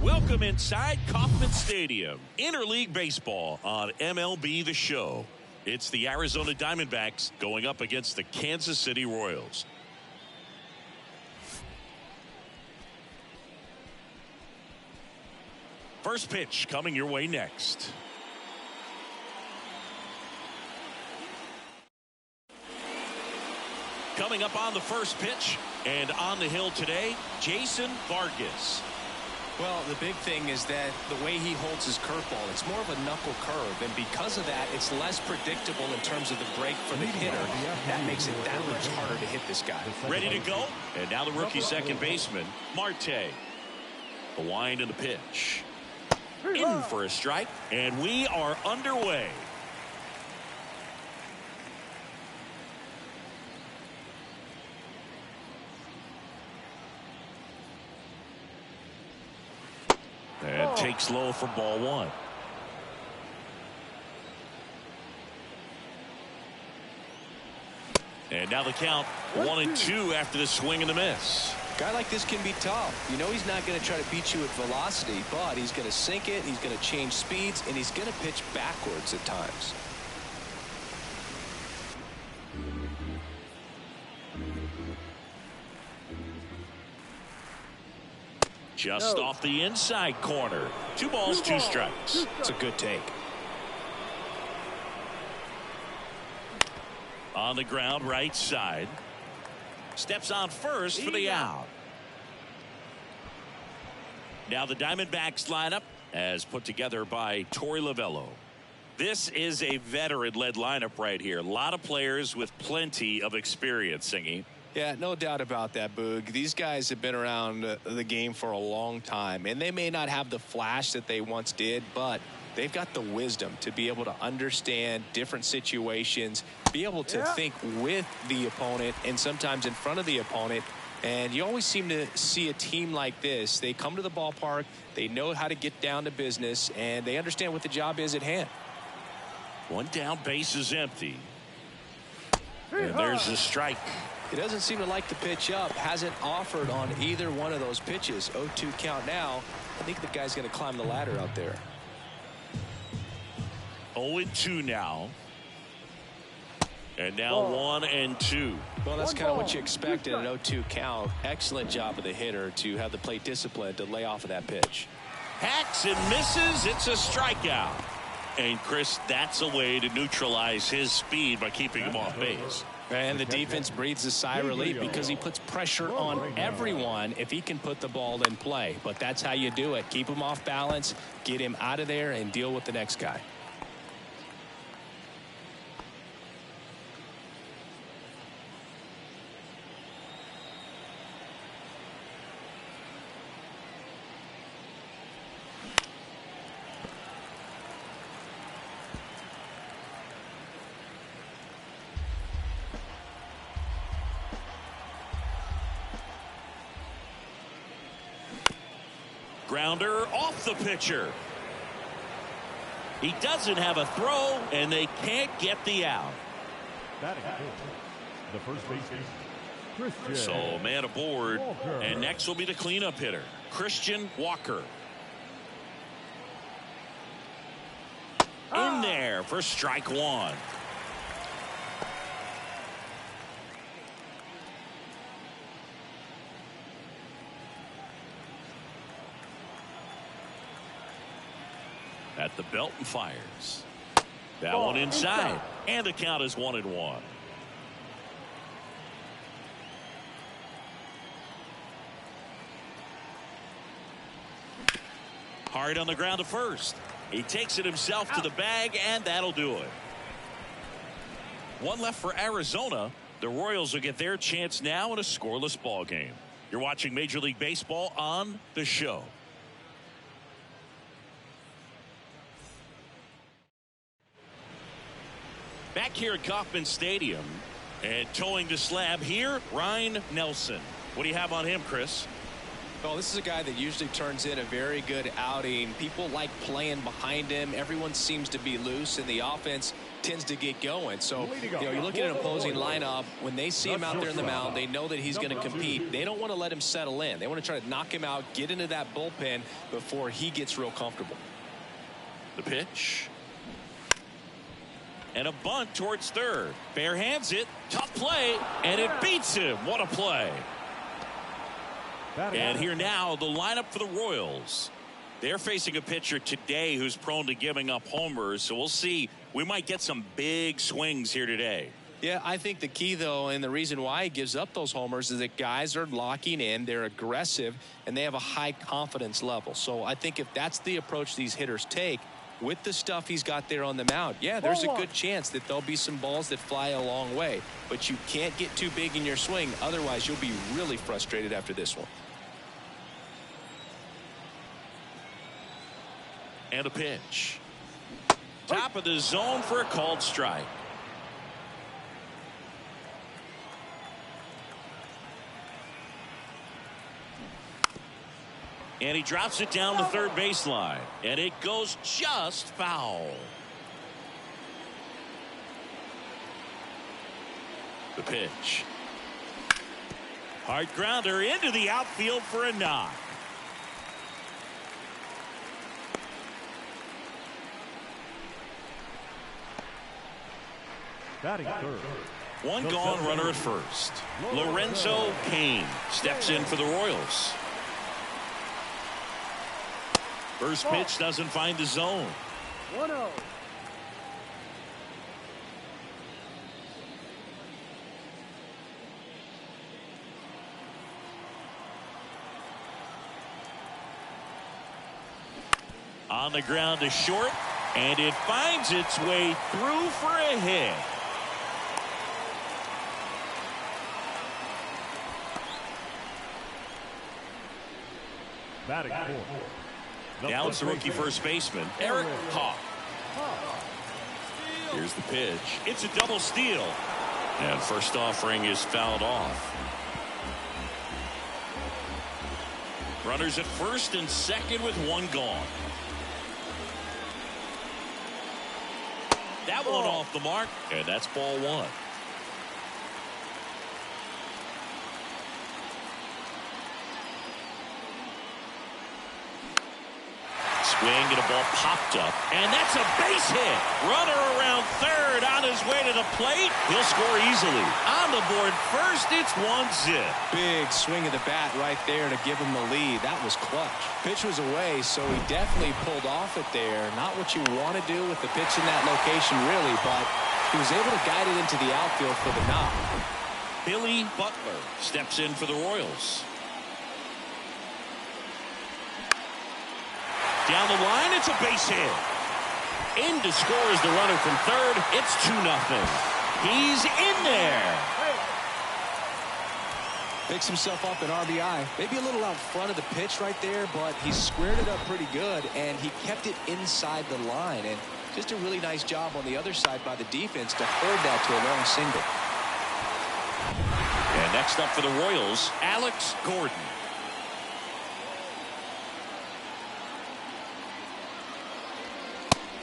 Welcome inside Kauffman Stadium. Interleague baseball on MLB The Show. It's the Arizona Diamondbacks going up against the Kansas City Royals. First pitch coming your way next. Coming up on the first pitch and on the hill today, Jason Vargas. Well, the big thing is that the way he holds his curveball, it's more of a knuckle curve, and because of that, it's less predictable in terms of the break for the hitter. That makes it that much harder to hit this guy. Ready to go? And now the rookie second baseman, Marte. The wind and the pitch. In for a strike, and we are underway. And takes low for ball one. And now the count 1-2 after the swing and the miss. A guy like this can be tough. You know he's not going to try to beat you at velocity, but he's going to sink it, he's going to change speeds, and he's going to pitch backwards at times. Just off the inside corner. 2 balls, 2 strikes. It's a good take. On the ground, right side. Steps on first for the out. Now the Diamondbacks lineup as put together by Torey Lovullo. This is a veteran-led lineup right here. A lot of players with plenty of experience, Singy. Yeah, no doubt about that, Boog. These guys have been around the game for a long time, and they may not have the flash that they once did, but they've got the wisdom to be able to understand different situations, be able to think with the opponent and sometimes in front of the opponent. And you always seem to see a team like this. They come to the ballpark, they know how to get down to business, and they understand what the job is at hand. One down, base is empty. And there's a strike. He doesn't seem to like the pitch up. Hasn't offered on either one of those pitches. 0-2 count now. I think the guy's going to climb the ladder out there. 0-2 now. And now 1-2. Well, that's kind of what you expect in an 0-2 count. Excellent job of the hitter to have the plate discipline to lay off of that pitch. Hacks and misses. It's a strikeout. And Chris, that's a way to neutralize his speed by keeping him off base. And the defense breathes a sigh of relief because he puts pressure on everyone if he can put the ball in play. But that's how you do it. Keep him off balance, get him out of there, and deal with the next guy. Grounder off the pitcher. He doesn't have a throw, and they can't get the out. The first baseman, So man aboard, and next will be the cleanup hitter, Christian Walker. In there for strike one. At the belt and fires. That one inside. And the count is 1-1. Hard on the ground to first. He takes it himself to the bag, and that'll do it. One left for Arizona. The Royals will get their chance now in a scoreless ball game. You're watching Major League Baseball on The Show. Back here at Kauffman Stadium, and towing the slab here, Ryan Nelson. What do you have on him, Chris? Well, this is a guy that usually turns in a very good outing. People like playing behind him. Everyone seems to be loose, and the offense tends to get going. So, you look at an opposing lineup, when they see him out there in the mound, they know that he's going to compete. They don't want to let him settle in. They want to try to knock him out, get into that bullpen before he gets real comfortable. The pitch. And a bunt towards third. Fair hands it. Tough play, and it beats him. What a play. And here now, the lineup for the Royals. They're facing a pitcher today who's prone to giving up homers, so we'll see. We might get some big swings here today. Yeah, I think the key, though, and the reason why he gives up those homers is that guys are locking in, they're aggressive, and they have a high confidence level. So I think if that's the approach these hitters take, with the stuff he's got there on the mound, yeah, there's a good chance that there'll be some balls that fly a long way. But you can't get too big in your swing, otherwise you'll be really frustrated after this one. And a pitch. Top of the zone for a called strike. And he drops it down the third baseline. And it goes just foul. The pitch. Hard grounder into the outfield for a knock. Batting third. One gone, runner at first. Lorenzo Cain steps in for the Royals. First pitch doesn't find the zone. 1-0. On the ground to short, and it finds its way through for a hit. Batting fourth. Now it's the rookie first baseman, Eric Hawk. Here's the pitch. It's a double steal. And first offering is fouled off. Runners at first and second with one gone. That one off the mark, and that's ball one. Swing and a ball popped up, and that's a base hit. Runner around third on his way to the plate. He'll score easily. On the board first, it's 1-0. Big swing of the bat right there to give him the lead. That was clutch. Pitch was away, so he definitely pulled off it there. Not what you want to do with the pitch in that location, really, but he was able to guide it into the outfield for the knock. Billy Butler steps in for the Royals. Down the line, it's a base hit. In to score is the runner from third. It's 2-0. He's in there. Picks himself up an RBI. Maybe a little out front of the pitch right there, but he squared it up pretty good, and he kept it inside the line. And just a really nice job on the other side by the defense to hold that to a long single. And next up for the Royals, Alex Gordon.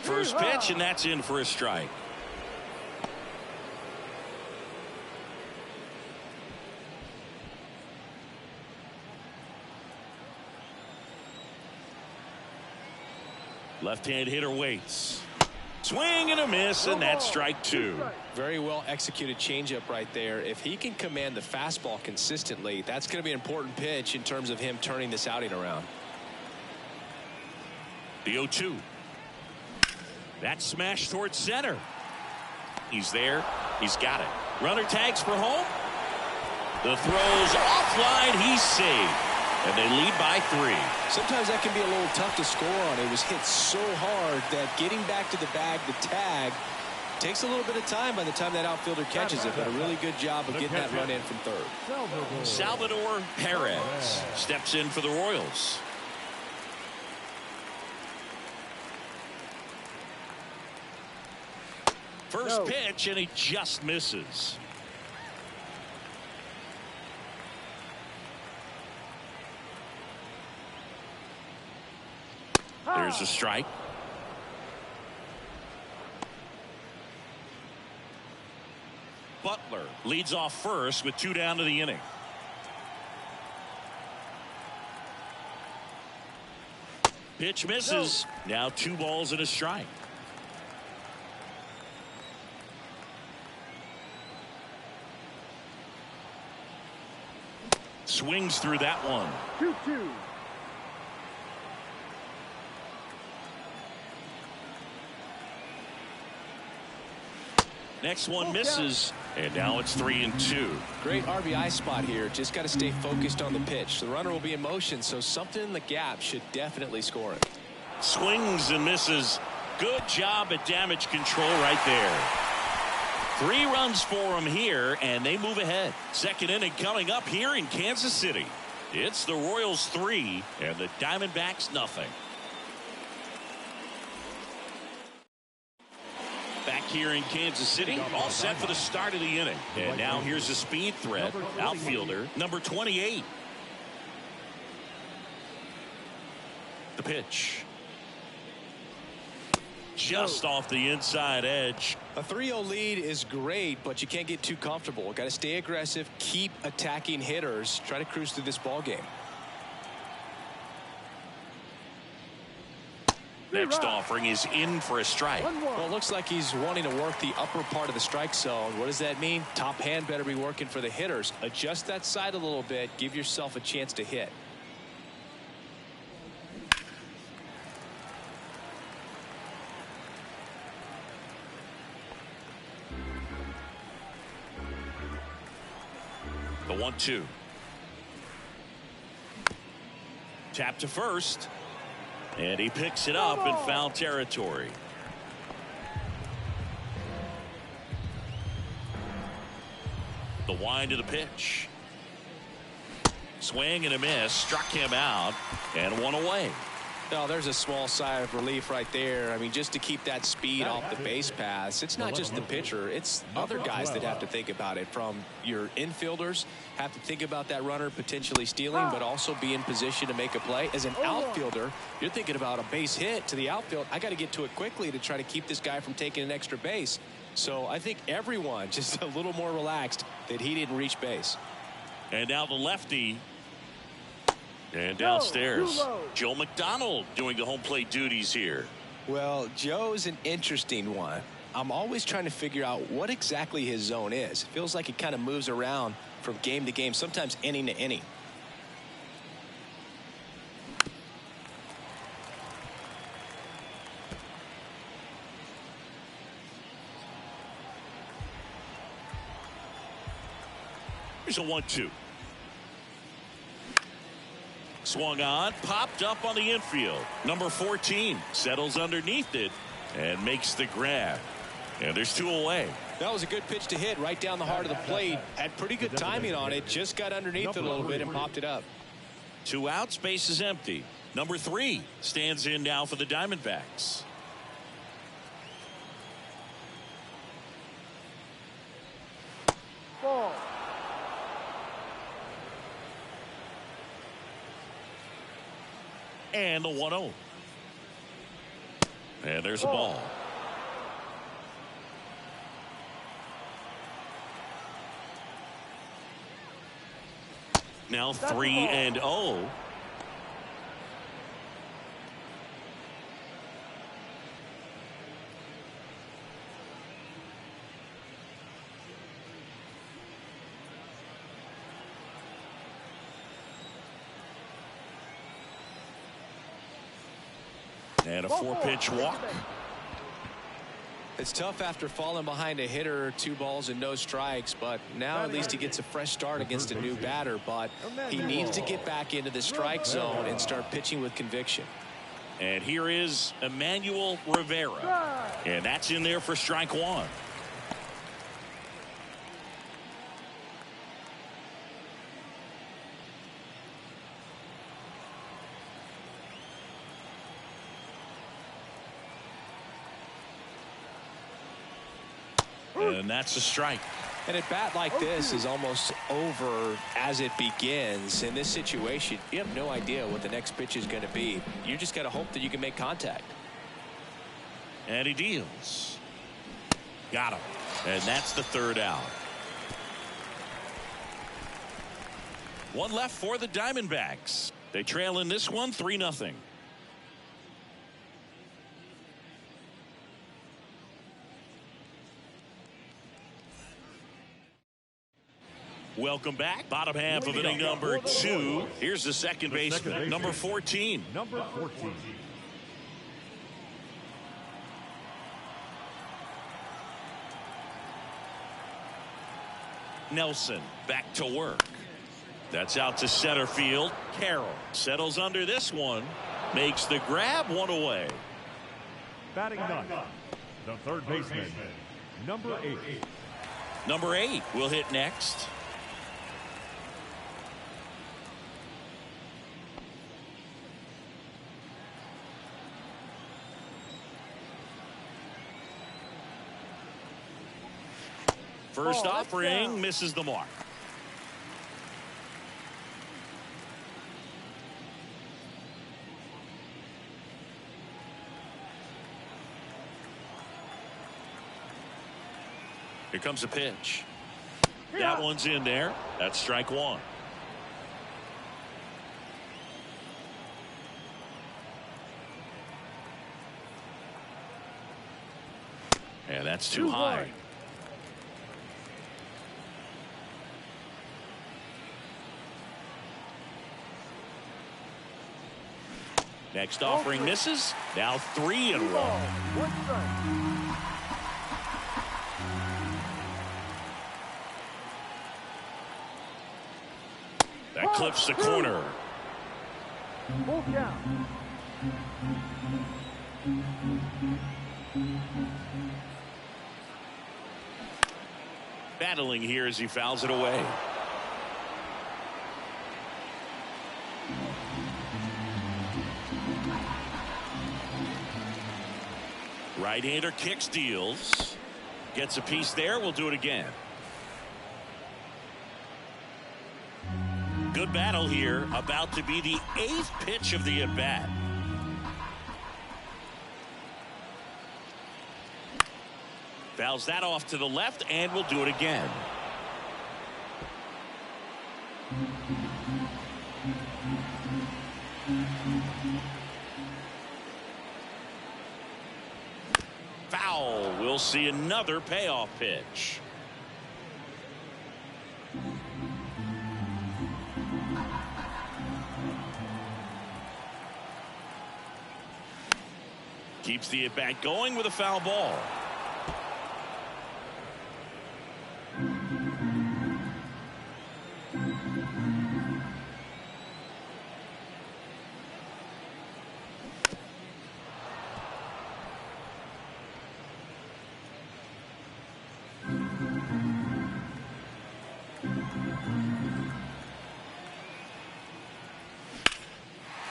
First pitch, and that's in for a strike. Left-hand hitter waits. Swing and a miss, and that's strike two. Very well executed changeup right there. If he can command the fastball consistently, that's going to be an important pitch in terms of him turning this outing around. The 0-2. That smash towards center. He's there. He's got it. Runner tags for home. The throw's offline. He's saved. And they lead by 3. Sometimes that can be a little tough to score on. It was hit so hard that getting back to the bag, the tag, takes a little bit of time by the time that outfielder catches it. But a really good job of getting that run in from third. Salvador Perez steps in for the Royals. First pitch, and he just misses. There's a strike. Butler leads off first with 2 down to the inning. Pitch misses. Now 2 balls and a strike. Swings through that one. 2-2. Next one misses, and now it's 3-2. Great RBI spot here. Just got to stay focused on the pitch. The runner will be in motion, so something in the gap should definitely score it. Swings and misses. Good job at damage control right there. 3 runs for him here, and they move ahead. Second inning coming up here in Kansas City. It's the Royals 3 and the Diamondbacks nothing. Back here in Kansas City, all set for the start of the inning. And now here's a speed threat, outfielder number 28. The pitch. Just off the inside edge. A 3-0 lead is great, but you can't get too comfortable. Got to stay aggressive, keep attacking hitters, try to cruise through this ball game. Next offering is in for a strike. Well, it looks like he's wanting to work the upper part of the strike zone. What does that mean? Top hand better be working for the hitters. Adjust that side a little bit. Give yourself a chance to hit. The 1-2. Tap to first. And he picks it up in foul territory. The wind of the pitch. Swing and a miss. Struck him out. And 1 away. Oh, there's a small sigh of relief right there. I mean, just to keep that speed off the base paths. It's not just the pitcher. It's other guys that have to think about it. From your infielders have to think about that runner potentially stealing, but also be in position to make a play. As an outfielder, you're thinking about a base hit to the outfield. I got to get to it quickly to try to keep this guy from taking an extra base. So I think everyone just a little more relaxed that he didn't reach base. And now the lefty. And downstairs, Joe McDonald doing the home plate duties here. Well, Joe's an interesting one. I'm always trying to figure out what exactly his zone is. It feels like it kind of moves around from game to game, sometimes inning to inning. Here's a 1-2. Swung on, popped up on the infield. Number 14 settles underneath it and makes the grab. And there's 2 away. That was a good pitch to hit right down the heart of the plate. Had pretty good timing on it. Just got underneath it a little bit and popped it up. 2 outs, base is empty. Number 3 stands in now for the Diamondbacks. Ball. And the 1-0. And there's a ball. Now 3-0. And a 4-pitch walk. It's tough after falling behind a hitter, 2 balls and no strikes, but now at least he gets a fresh start against a new batter. But he needs to get back into the strike zone and start pitching with conviction. And here is Emmanuel Rivera. And that's in there for strike 1. And that's a strike. An at-bat like this is almost over as it begins. In this situation, you have no idea what the next pitch is going to be. You just got to hope that you can make contact. And he deals. Got him. And that's the third out. One left for the Diamondbacks. They trail in this one 3-0. Welcome back. Bottom half of inning number 2. Here's the second baseman, number 14. Number 14. Nelson back to work. That's out to center field. Carroll settles under this one. Makes the grab, one away. Batting ninth, the third baseman, number 8. Number 8 will hit next. First offering misses the mark. Here comes a pitch. That one's in there. That's strike 1. And that's too high. Next offering misses. Now 3-1. That clips the corner. Battling here as he fouls it away. Right-hander kicks, deals. Gets a piece there. We'll do it again. Good battle here. About to be the 8th pitch of the at-bat. Fouls that off to the left, and we'll do it again. Foul. We'll see another payoff pitch. Keeps the at-bat going with a foul ball.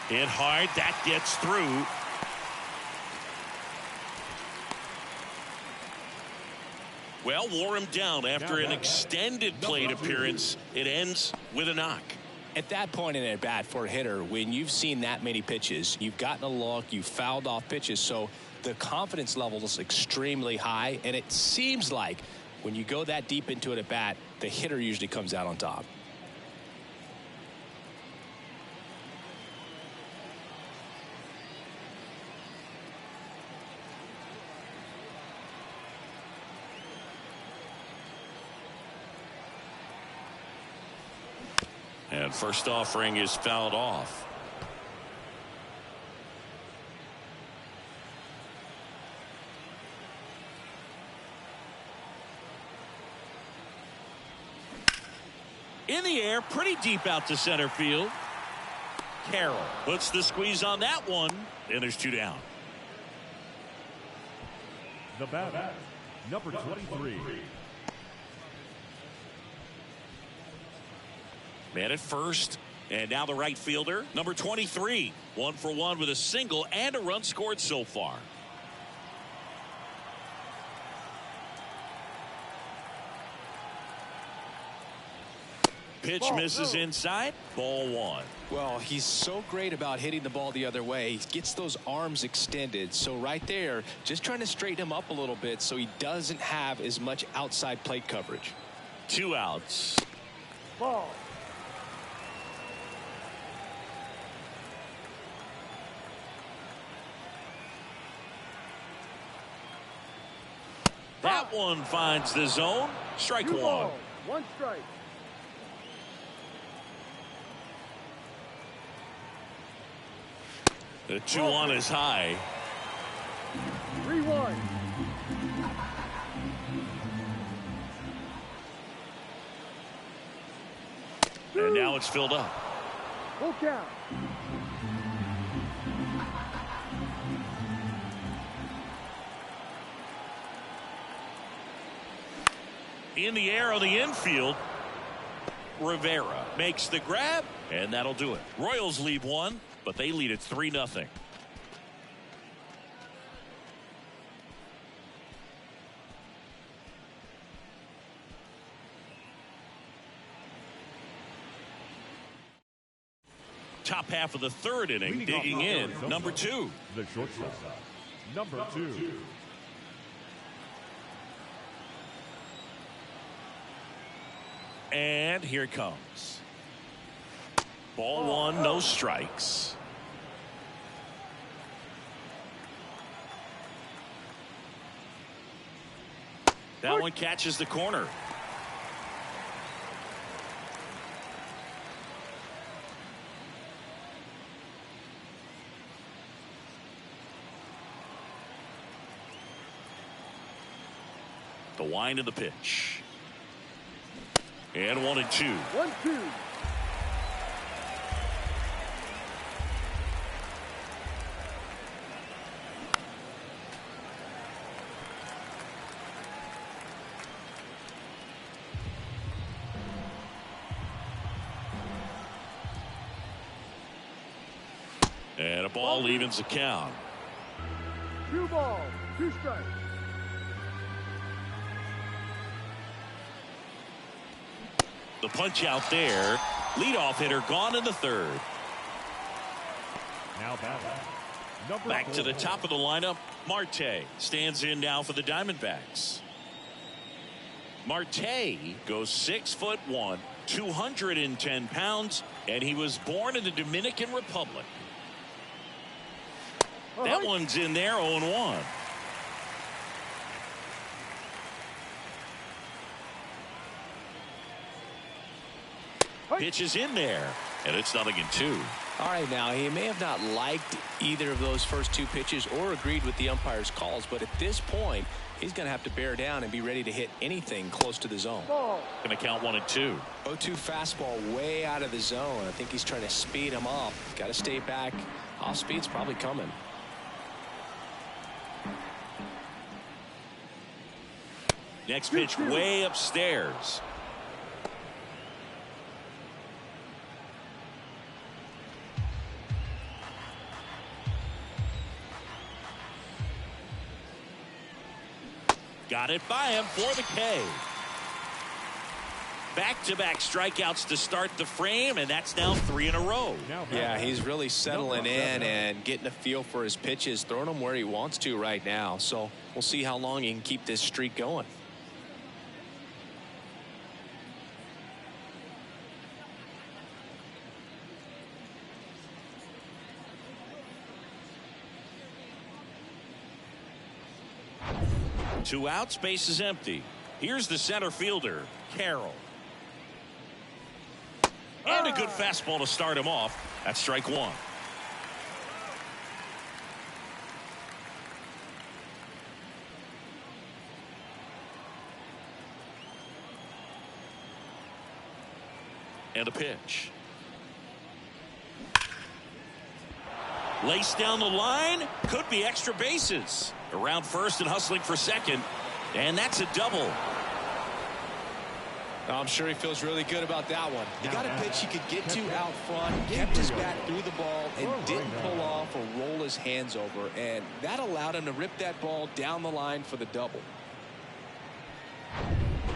Hit hard. That gets through. Well, wore him down after an extended plate appearance. It ends with a knock. At that point in at bat for a hitter, when you've seen that many pitches, you've gotten a look, you've fouled off pitches, so the confidence level is extremely high, and it seems like when you go that deep into it at bat, the hitter usually comes out on top. And first offering is fouled off. In the air, pretty deep out to center field. Carroll puts the squeeze on that one, and there's 2 down. The batter, number 23. Man at first, and now the right fielder, number 23. 1 for 1 with a single and a run scored so far. pitch misses inside. Ball one. Well, he's so great about hitting the ball the other way. He gets those arms extended. So right there, just trying to straighten him up a little bit so he doesn't have as much outside plate coverage. 2 outs. Ball. That one finds the zone. Strike 1. 1 strike. The 2-1 is high. 3-1. And now it's filled up. Full count. In the air on the infield. Rivera makes the grab, and that'll do it. Royals lead 1, but they lead it 3-0. Top half of the 3rd inning, digging in, number 2. The shortstop, number 2. And here it comes. Ball 1, no strikes. That one catches the corner. The wind of the pitch. And 1-2. 1-2. And a ball evens the count. 2 balls, 2 strikes. The punch out there. Leadoff hitter gone in the 3rd. Now batting. Back to the top of the lineup. Marte stands in now for the Diamondbacks. Marte goes 6'1", 210 pounds, and he was born in the Dominican Republic. That one's in there, 0-1. Pitch is in there, and it's 0-2. All right, now he may have not liked either of those first 2 pitches or agreed with the umpire's calls, but at this point, he's going to have to bear down and be ready to hit anything close to the zone. Going to count 1-2. 0-2 fastball way out of the zone. I think he's trying to speed him up. Got to stay back. Off speed's probably coming. Next pitch way upstairs. Got it by him for the K. Back-to-back strikeouts to start the frame, and that's now 3 in a row. Yeah, he's really settling in and getting a feel for his pitches, throwing them where he wants to right now. So we'll see how long he can keep this streak going. Two outs, base is empty. Here's the center fielder, Carroll. And a good fastball to start him off. That's strike 1. And a pitch. Laced down the line. Could be extra bases. Around first and hustling for second. And that's a double. I'm sure he feels really good about that one. He got a pitch he could get to out front, kept his bat through the ball, and didn't pull off or roll his hands over. And that allowed him to rip that ball down the line for the double.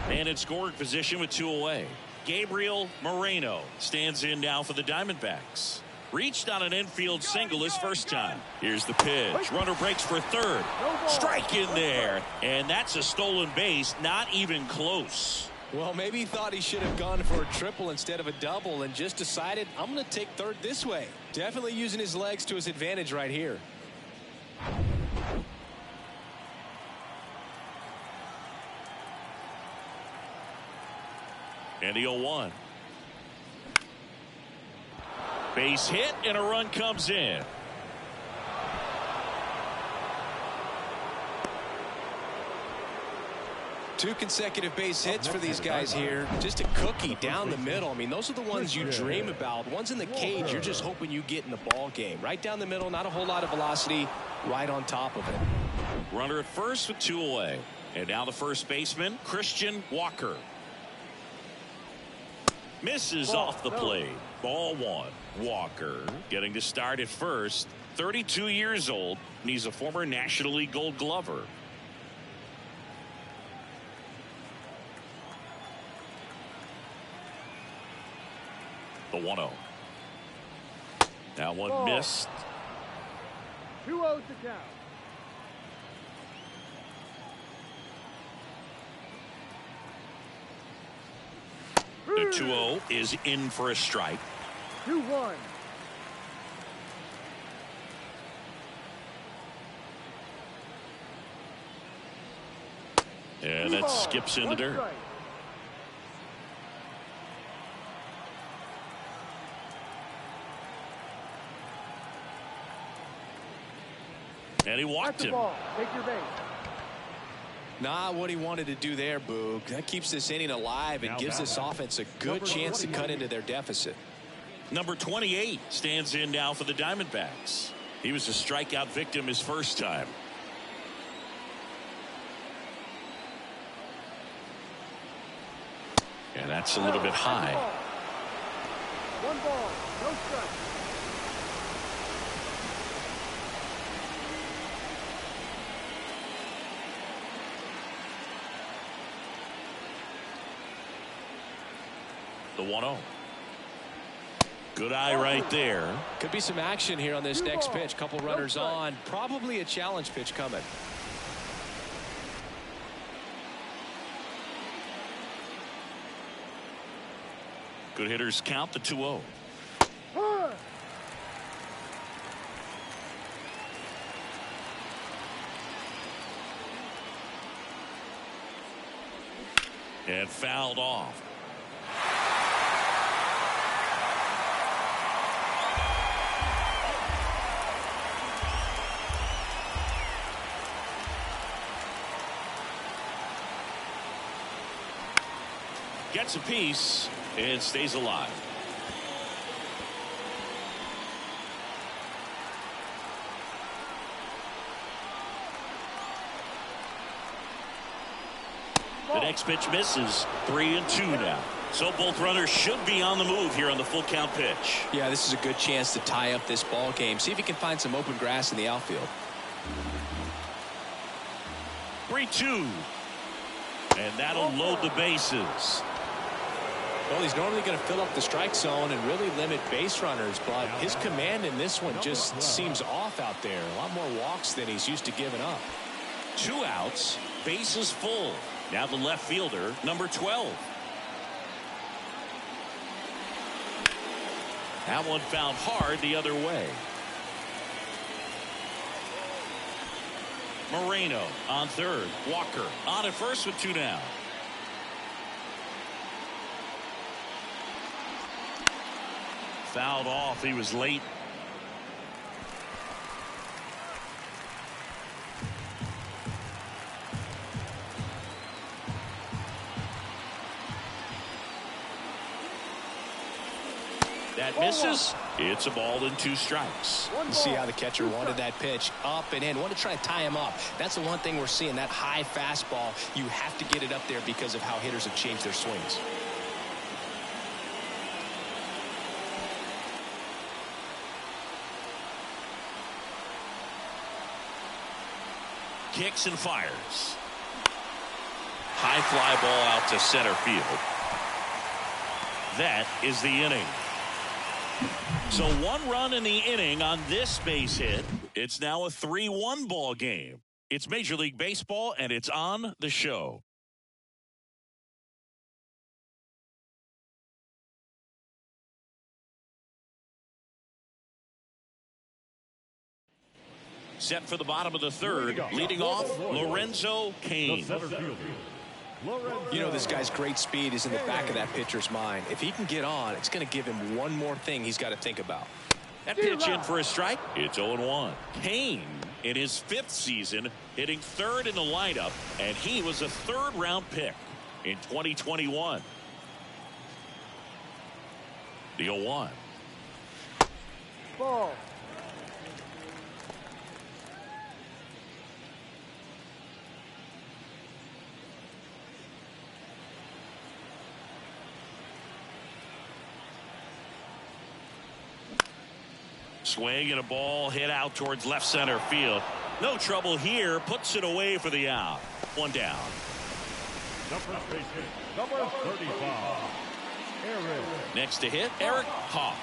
And in scoring position with 2 away. Gabriel Moreno stands in now for the Diamondbacks. Reached on an infield single his first time. Here's the pitch. Runner breaks for third. Strike in there. And that's a stolen base. Not even close. Well, maybe he thought he should have gone for a triple instead of a double and just decided, I'm going to take third this way. Definitely using his legs to his advantage right here. And the 0-1. Base hit and a run comes in. Two consecutive base hits for these guys here. Just a cookie down the middle. I mean, those are the ones you dream about. Ones in the cage, you're just hoping you get in the ball game. Right down the middle, not a whole lot of velocity, right on top of it. Runner at first with 2 away. And now the first baseman, Christian Walker. Misses off the plate. Ball 1. Walker getting to start at first. 32 years old, and he's a former National League Gold Glover. The 1-0. That one missed. 2-0 to count. The 2-0 is in for a strike. 2-1. And that skips in the dirt. Strike. And he walked him. Ball. Take your base. Not what he wanted to do there, Boog. That keeps this inning alive and gives this offense a good chance to cut into their deficit. Number 28 stands in now for the Diamondbacks. He was a strikeout victim his first time. And that's a little bit high. 1 ball, no strike. The 1-0. Good eye right there. Could be some action here on this next pitch. Couple runners on. Probably a challenge pitch coming. Good hitters count the 2-0. And fouled off. Gets a piece and stays alive. The next pitch misses. 3-2 now. So both runners should be on the move here on the full count pitch. Yeah, this is a good chance to tie up this ball game. See if he can find some open grass in the outfield. 3-2. And that'll load the bases. Well, he's normally going to fill up the strike zone and really limit base runners, but his command in this one just seems off out there. A lot more walks than he's used to giving up. 2 outs, bases full. Now the left fielder, number 12. That one found hard the other way. Moreno on third. Walker on at first with 2 down. Fouled off. He was late. That misses. It's a ball and 2 strikes. You see how the catcher wanted that pitch up and in. Want to try to tie him up. That's the one thing we're seeing. That high fastball. You have to get it up there because of how hitters have changed their swings. Kicks and fires. High fly ball out to center field. That is the inning. So 1 run in the inning on this base hit. It's now a 3-1 ball game. It's Major League Baseball, and it's on the show. Set for the bottom of the third. Leading off, Lorenzo Cain. You know, this guy's great speed is in the back of that pitcher's mind. If he can get on, it's going to give him one more thing he's got to think about. That pitch in for a strike. It's 0-1. Cain, in his 5th season, hitting 3rd in the lineup, and he was a 3rd-round pick in 2021. The 0-1. Ball. Swing and a ball hit out towards left center field. No trouble here. Puts it away for the out. 1 down. Number 35. Eric. Next to hit, Eric Hoff.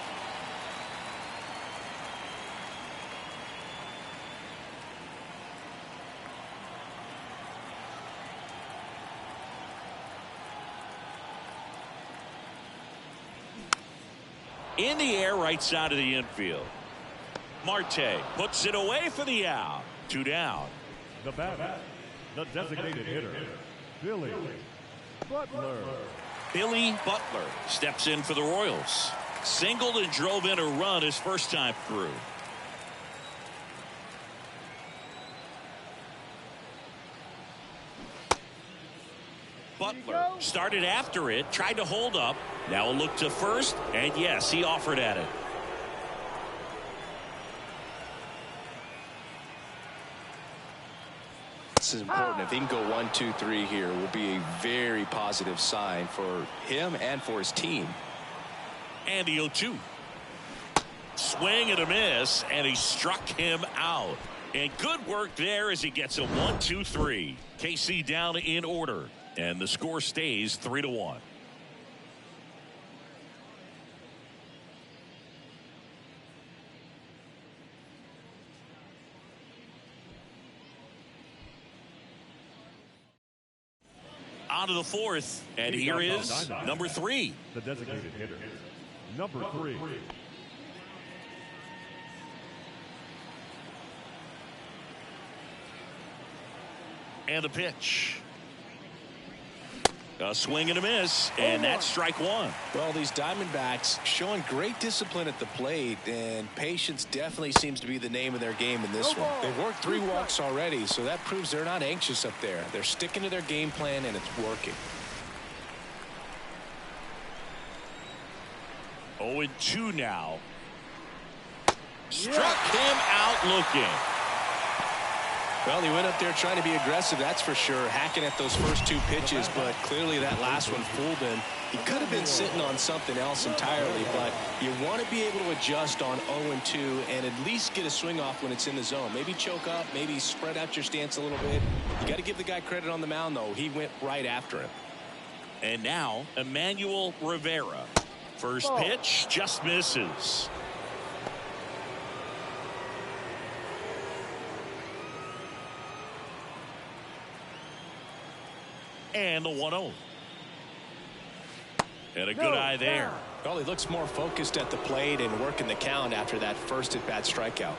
In the air, right side of the infield. Marte puts it away for the out. 2 down. The batter, the designated hitter, Billy Butler. Billy Butler steps in for the Royals. Singled and drove in a run his first time through. Butler started after it, tried to hold up. Now a look to first, and yes, he offered at it. This is important. If he can go 1, 2, 3 here, will be a very positive sign for him and for his team. And the 0-2. Swing and a miss, and he struck him out. And good work there as he gets a 1, 2, 3. KC down in order, and the score stays 3-1. On to the 4th, and here is number 3. The designated hitter, number 3. And the pitch. A swing and a miss, and that's strike 1. Well, these Diamondbacks showing great discipline at the plate, and patience definitely seems to be the name of their game in this one. They've worked 3 walks already, so that proves they're not anxious up there. They're sticking to their game plan, and it's working. 0-2 now. Struck him out looking. Well, he went up there trying to be aggressive, that's for sure, hacking at those first 2 pitches, but clearly that last one fooled him. He could have been sitting on something else entirely, but you want to be able to adjust on 0-2 and at least get a swing off when it's in the zone. Maybe choke up, maybe spread out your stance a little bit. You got to give the guy credit on the mound, though. He went right after him. And now, Emmanuel Rivera. First pitch just misses. And the 1-0. And a good eye there. Well, he looks more focused at the plate and working the count after that first at-bat strikeout.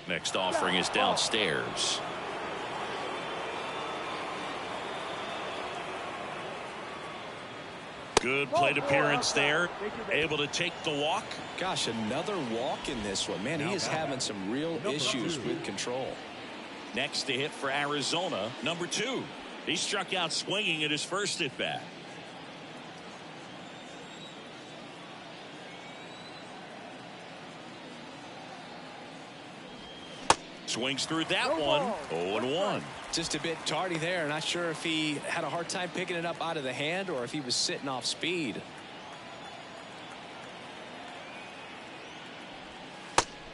Next offering is downstairs. Good plate appearance there. Able to take the walk. Gosh, another walk in this one. Man, he is having some real issues with control. Next to hit for Arizona, number 2. He struck out swinging at his first at bat. Swings through that one. 0-1. Just a bit tardy there. Not sure if he had a hard time picking it up out of the hand or if he was sitting off speed.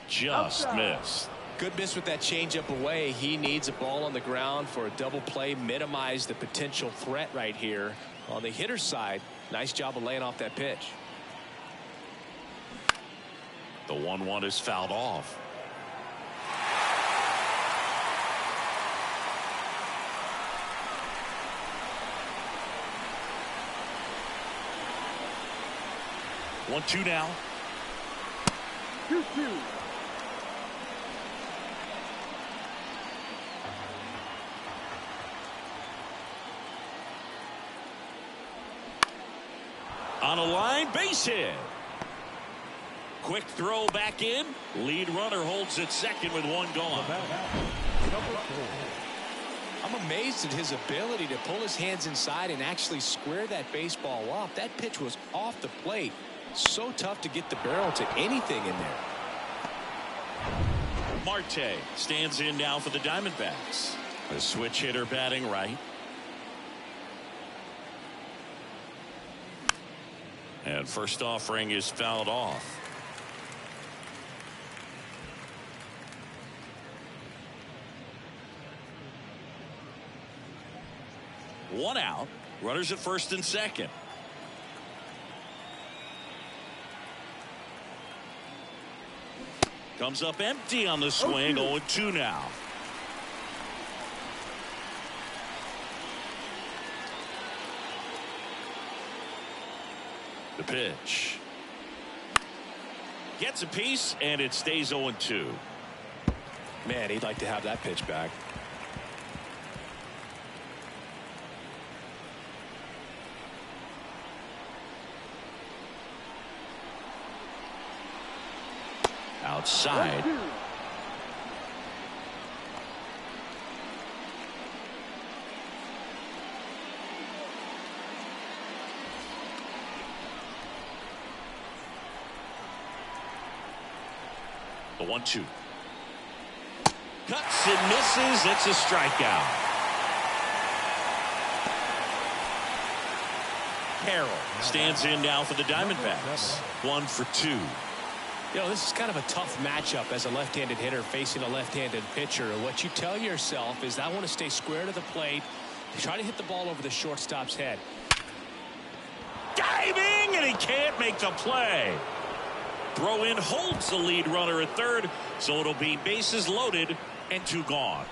Just missed. Good miss with that changeup away. He needs a ball on the ground for a double play. Minimize the potential threat right here. On the hitter's side, nice job of laying off that pitch. The 1-1 is fouled off. One, two now. 2-2. On a line, base hit. Quick throw back in. Lead runner holds at second with one gone. Number 4. I'm amazed at his ability to pull his hands inside and actually square that baseball off. That pitch was off the plate. So tough to get the barrel to anything in there. Marte stands in now for the Diamondbacks. The switch hitter batting right. And first offering is fouled off. One out. Runners at first and second. Comes up empty on the swing. 0-2 now. The pitch. Gets a piece, and it stays 0-2. Man, he'd like to have that pitch back. Outside. 1-2. The 1-2. Cuts and misses. It's a strikeout. Carroll stands in now for the Diamondbacks. 1 for 2. You know, this is kind of a tough matchup as a left-handed hitter facing a left-handed pitcher. What you tell yourself is, I want to stay square to the plate, try to hit the ball over the shortstop's head. Diving, and he can't make the play. Throw in holds the lead runner at third, so it'll be bases loaded and 2 gone.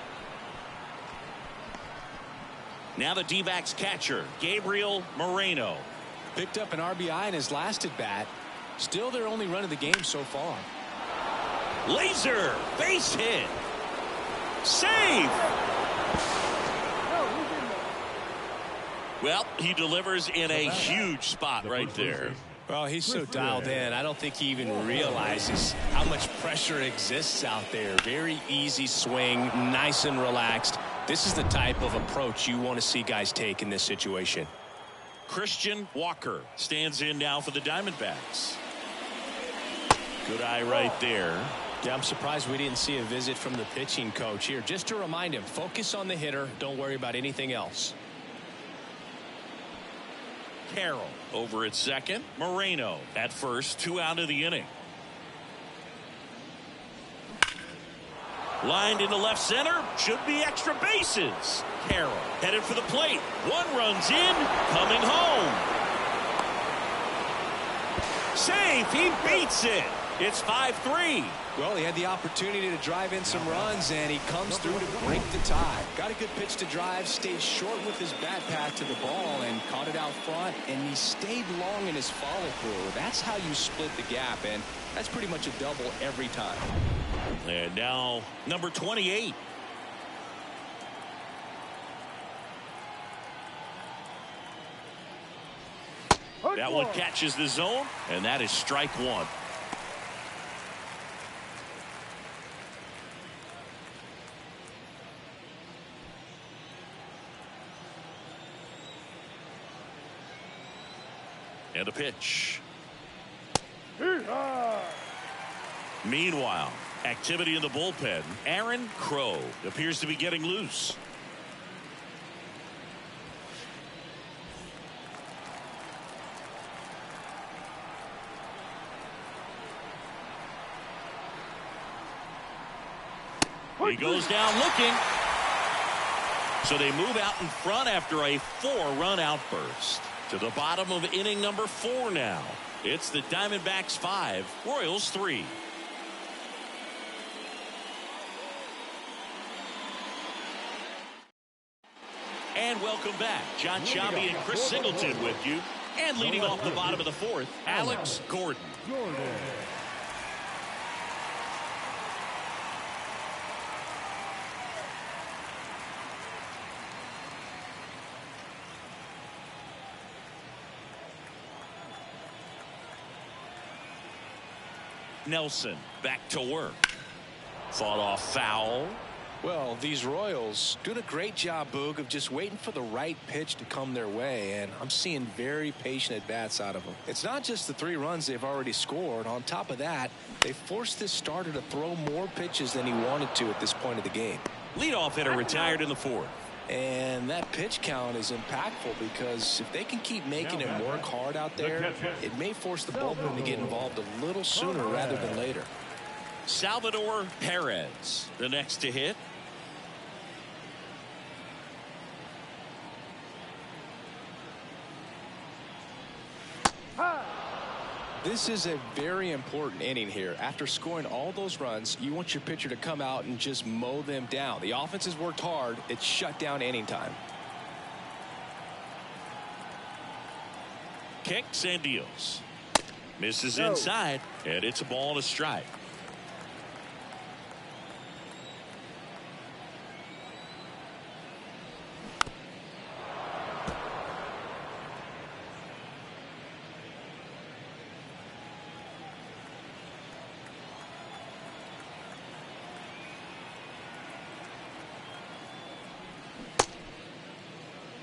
Now the D-backs catcher, Gabriel Moreno. Picked up an RBI in his last at bat. Still their only run of the game so far. Laser, base hit. Save. No, he's in there. Well, he delivers in a huge spot right there. Well, he's so dialed in. I don't think he even realizes how much pressure exists out there. Very easy swing, nice and relaxed. This is the type of approach you want to see guys take in this situation. Christian Walker stands in now for the Diamondbacks. Good eye right there. Yeah, I'm surprised we didn't see a visit from the pitching coach here. Just to remind him, focus on the hitter. Don't worry about anything else. Carroll over at second. Moreno at first. 2 out of the inning. Lined into left center. Should be extra bases. Carroll headed for the plate. 1 runs in. Coming home. Safe. He beats it. It's 5-3. Well, he had the opportunity to drive in some runs, and he comes through to break the tie. Got a good pitch to drive, stayed short with his bat path to the ball, and caught it out front, and he stayed long in his follow-through. That's how you split the gap, and that's pretty much a double every time. And now number 28. That one catches the zone, and that is strike 1. And a pitch. Meanwhile, activity in the bullpen. Aaron Crow appears to be getting loose. He goes down looking. So they move out in front after a 4-run outburst. To the bottom of inning number 4 now. It's the Diamondbacks 5, Royals 3. And welcome back. John Sciambi and Chris Singleton with you. And leading off the bottom of the 4th, Alex Gordon. Nelson back to work. Fought off foul. Well, these Royals doing a great job, Boog, of just waiting for the right pitch to come their way, and I'm seeing very patient at-bats out of them. It's not just the 3 runs they've already scored. On top of that, they forced this starter to throw more pitches than he wanted to at this point of the game. Leadoff hitter retired in the 4th. And that pitch count is impactful because if they can keep making him work hard out there, it may force the bullpen to get involved a little sooner rather than later. Salvador Perez, the next to hit. This is a very important inning here. After scoring all those runs, you want your pitcher to come out and just mow them down. The offense has worked hard. It's shut down inning time. Kicks and deals. Misses inside, and it's a ball and a strike.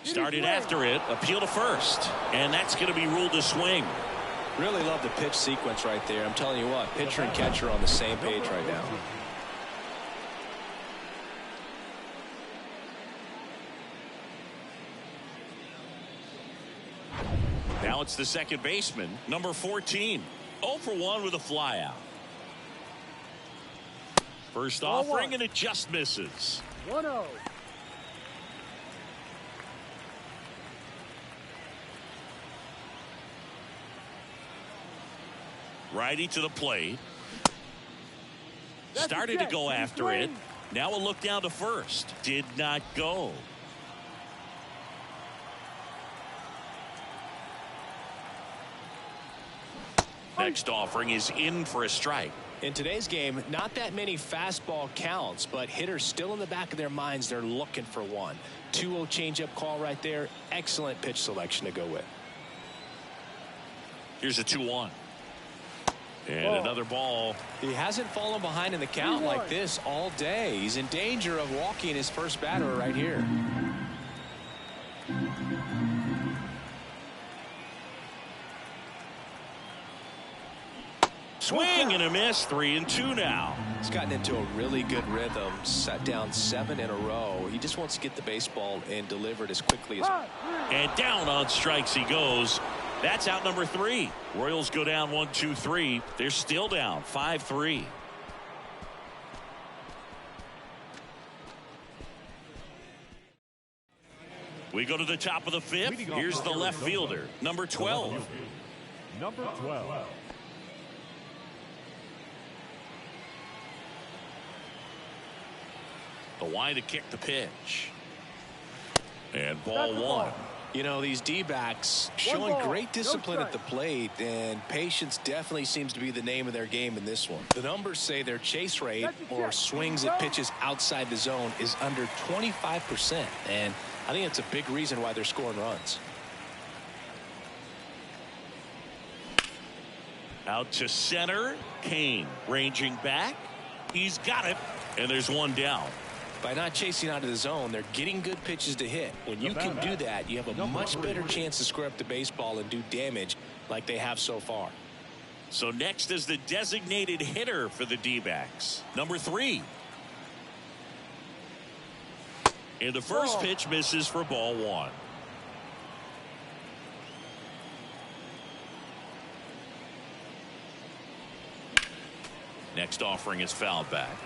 Started after it, appeal to first, and that's going to be ruled a swing. Really love the pitch sequence right there. I'm telling you what, pitcher and catcher are on the same page right now. Now it's the second baseman, number 14. 0 for 1 with a flyout. First offering, and it just misses. 1-0. Righty to the plate. Started to go after it. Now a look down to first. Did not go. Next offering is in for a strike. In today's game, not that many fastball counts, but hitters still in the back of their minds, they're looking for one. 2-0 changeup call right there. Excellent pitch selection to go with. Here's a 2-1. And another ball. He hasn't fallen behind in the count like this all day. He's in danger of walking his first batter right here. Swing and a miss. 3-2 now. He's gotten into a really good rhythm. Sat down 7 in a row. He just wants to get the baseball and deliver it as quickly as. And down on strikes he goes. That's out number 3. Royals go down 1-2-3. They're still down 5-3. We go to the top of the 5th. Here's the left fielder, number 12. Number 12. The wide to kick the pitch. And ball 1. You know, these D-backs showing great discipline at the plate, and patience definitely seems to be the name of their game in this one. The numbers say their chase rate or swings at pitches outside the zone is under 25%, and I think it's a big reason why they're scoring runs. Out to center. Kane ranging back. He's got it, and there's one down. By not chasing out of the zone, they're getting good pitches to hit. When you can do that, you have a much better chance to square up the baseball and do damage like they have so far. So next is the designated hitter for the D-backs, number 3. And the first pitch misses for ball 1. Next offering is fouled back.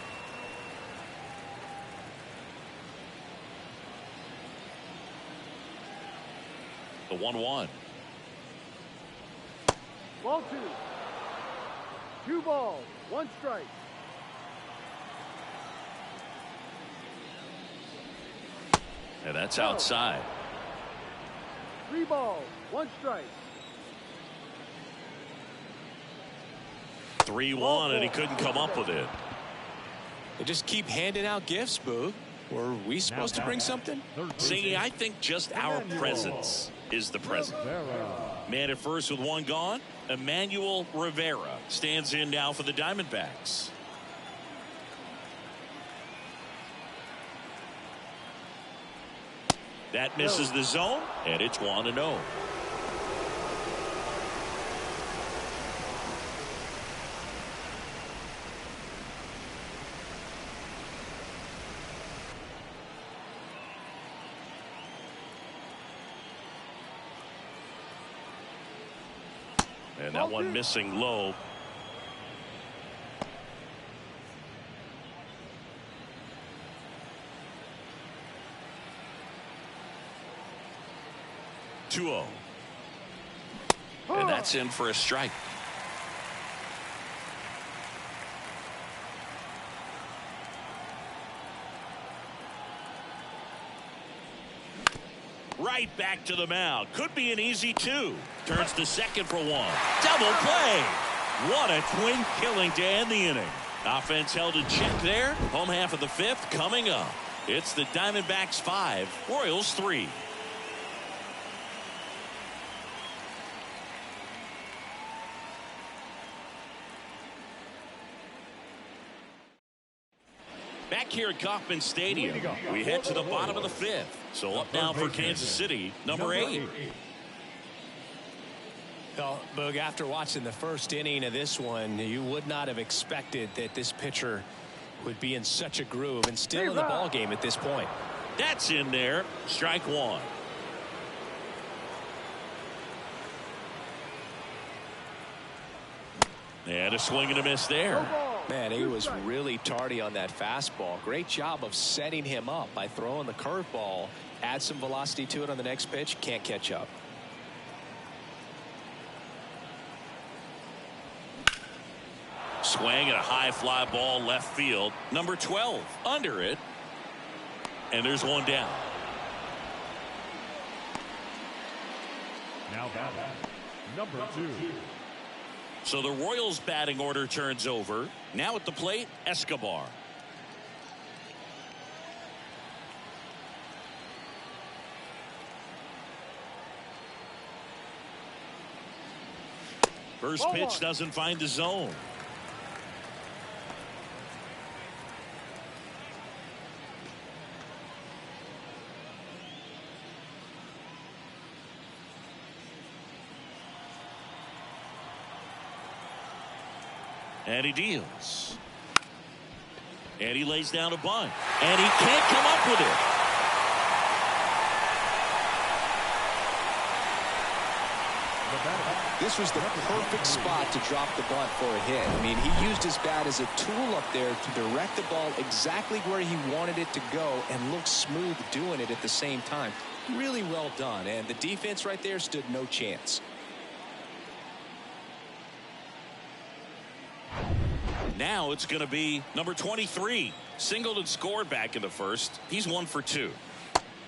The 1-1. Ball 2. 2 balls, 1 strike. And that's outside. 3 balls, 1 strike. 3-1, and he couldn't come up with it. They just keep handing out gifts, Boog. Were we supposed to bring something? See, I think just our presence is the present. Man at first with 1 gone. Emmanuel Rivera stands in now for the Diamondbacks. That misses the zone, and it's 1-0. And that one missing low. Oh. And that's in for a strike. Right back to the mound. Could be an easy 2. Turns to second for 1. Double play. What a twin killing to end the inning. Offense held in check there. Home half of the 5th coming up. It's the Diamondbacks 5, Royals 3. Back here at Kauffman Stadium, we head to the bottom of the 5th. So up now for Kansas City, number 8. Well, Boog, after watching the first inning of this one, you would not have expected that this pitcher would be in such a groove and still in the ball game at this point. That's in there. Strike 1. And a swing and a miss there. Man, he was really tardy on that fastball. Great job of setting him up by throwing the curveball. Add some velocity to it on the next pitch. Can't catch up. Swing and a high fly ball left field. Number 12 under it. And there's 1 down. Now batting, number 2. So the Royals batting order turns over. Now at the plate, Escobar. First pitch doesn't find the zone. And he deals. And he lays down a bunt. And he can't come up with it. This was the perfect spot to drop the bunt for a hit. I mean, he used his bat as a tool up there to direct the ball exactly where he wanted it to go and looked smooth doing it at the same time. Really well done. And the defense right there stood no chance. Now it's going to be number 23. Singled and scored back in the first. He's 1 for 2.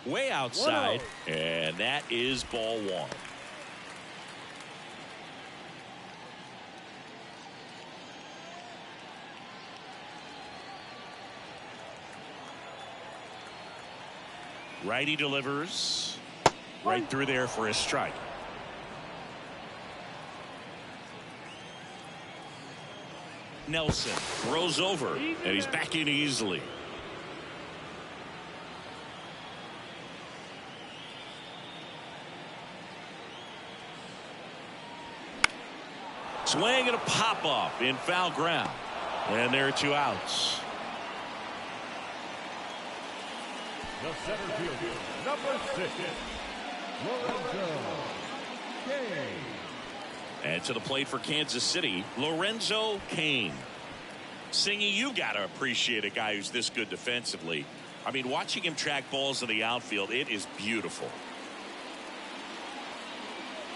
Way outside. And that is ball 1. Righty delivers right through there for a strike. Nelson throws over and he's back in easily. Swing and a pop up in foul ground, and there are 2 outs. The center fielder, number 6, Lorenzo Kane. And to the plate for Kansas City, Lorenzo Kane. Singy, you got to appreciate a guy who's this good defensively. I mean, watching him track balls in the outfield, it is beautiful.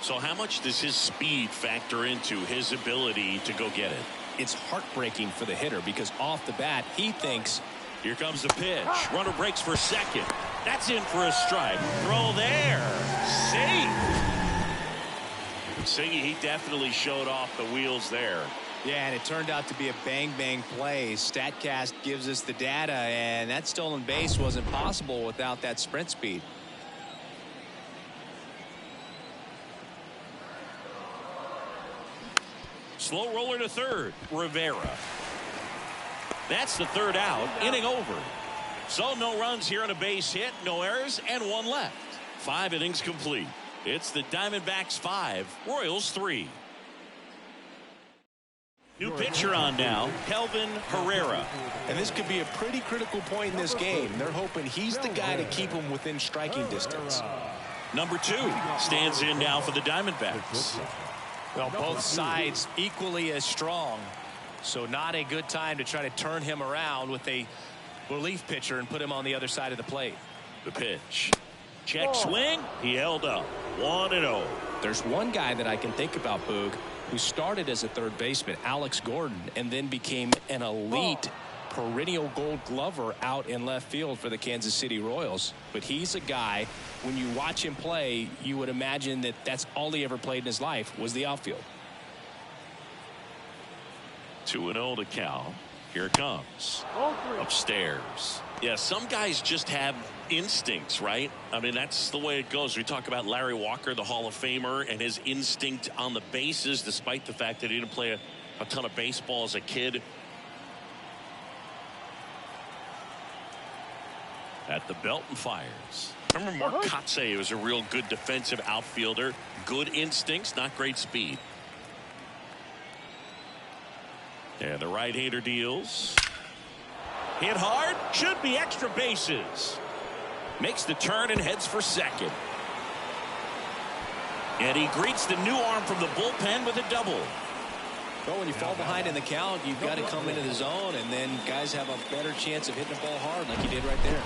So how much does his speed factor into his ability to go get it? It's heartbreaking for the hitter because off the bat he thinks. Here comes the pitch. Runner breaks for second. That's in for a strike. Throw there. Safe. Siggy, he definitely showed off the wheels there. Yeah, and it turned out to be a bang play. StatCast gives us the data, and that stolen base wasn't possible without that sprint speed. Slow roller to third. Rivera. That's the third out. Inning over. So no runs here on a base hit, no errors, and one left. 5 innings complete. It's the Diamondbacks 5, Royals 3. New pitcher on now, Kelvin Herrera. And this could be a pretty critical point in this game. They're hoping he's the guy to keep him within striking distance. Number 2 stands in now for the Diamondbacks. Well, both sides equally as strong. So not a good time to try to turn him around with a relief pitcher and put him on the other side of the plate. The pitch. Check swing. He held up. 1-0. There's one guy that I can think about, Boog, who started as a third baseman, Alex Gordon, and then became an elite perennial gold glover out in left field for the Kansas City Royals. But he's a guy, when you watch him play, you would imagine that that's all he ever played in his life was the outfield. 2-0 to Cal. Here it comes. Upstairs. Yeah, some guys just have instincts, right? I mean, that's the way it goes. We talk about Larry Walker, the Hall of Famer, and his instinct on the bases, despite the fact that he didn't play a ton of baseball as a kid. At the belt and fires. Remember Mark Kotsay was a real good defensive outfielder. Good instincts, not great speed. And the right-hander deals. Hit hard. Should be extra bases. Makes the turn and heads for second. And he greets the new arm from the bullpen with a double. Well, when you fall behind in the count, you've got to come into the zone, and then guys have a better chance of hitting the ball hard like he did right there.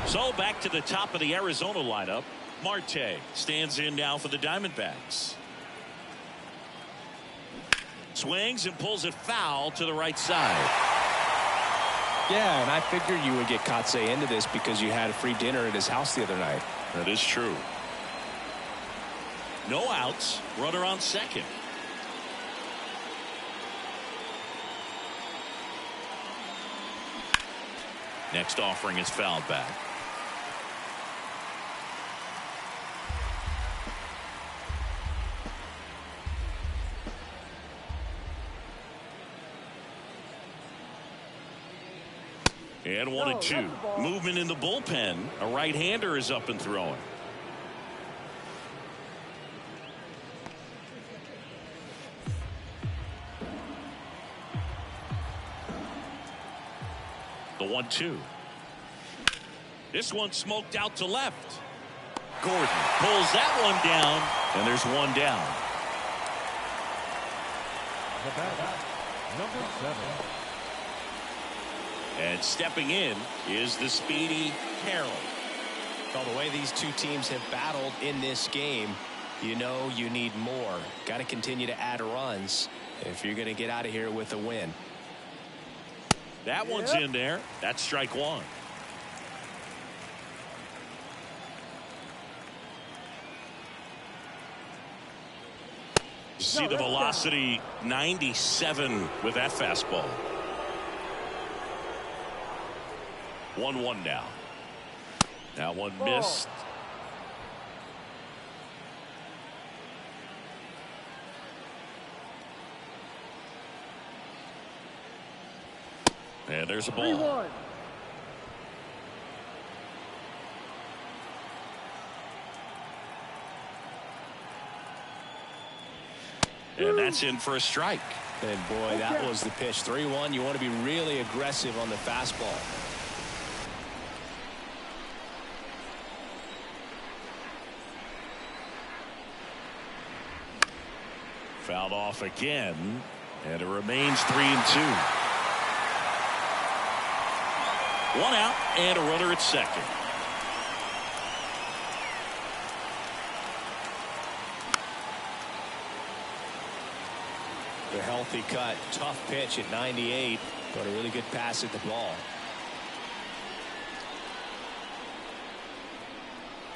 So back to the top of the Arizona lineup. Marte stands in now for the Diamondbacks. Swings and pulls it foul to the right side. Yeah, and I figured you would get Kotsay into this because you had a free dinner at his house the other night. That is true. No outs. Runner on second. Next offering is fouled back. And 1-2. Movement in the bullpen. A right-hander is up and throwing. The 1-2. This one smoked out to left. Gordon pulls that one down, and there's one down. The batter, number 7. And stepping in is the speedy Carroll. Well, the way these two teams have battled in this game, you know you need more. Got to continue to add runs if you're going to get out of here with a win. That one's in there. That's strike one. See the velocity 97 with that fastball. 1-1 now. That one missed. And there's a ball. 3-1. And that's in for a strike. And boy, that was the pitch. 3-1. You want to be really aggressive on the fastball. Fouled off again, and it remains 3-2. One out and a runner at second. The healthy cut, tough pitch at 98, but a really good pass at the ball.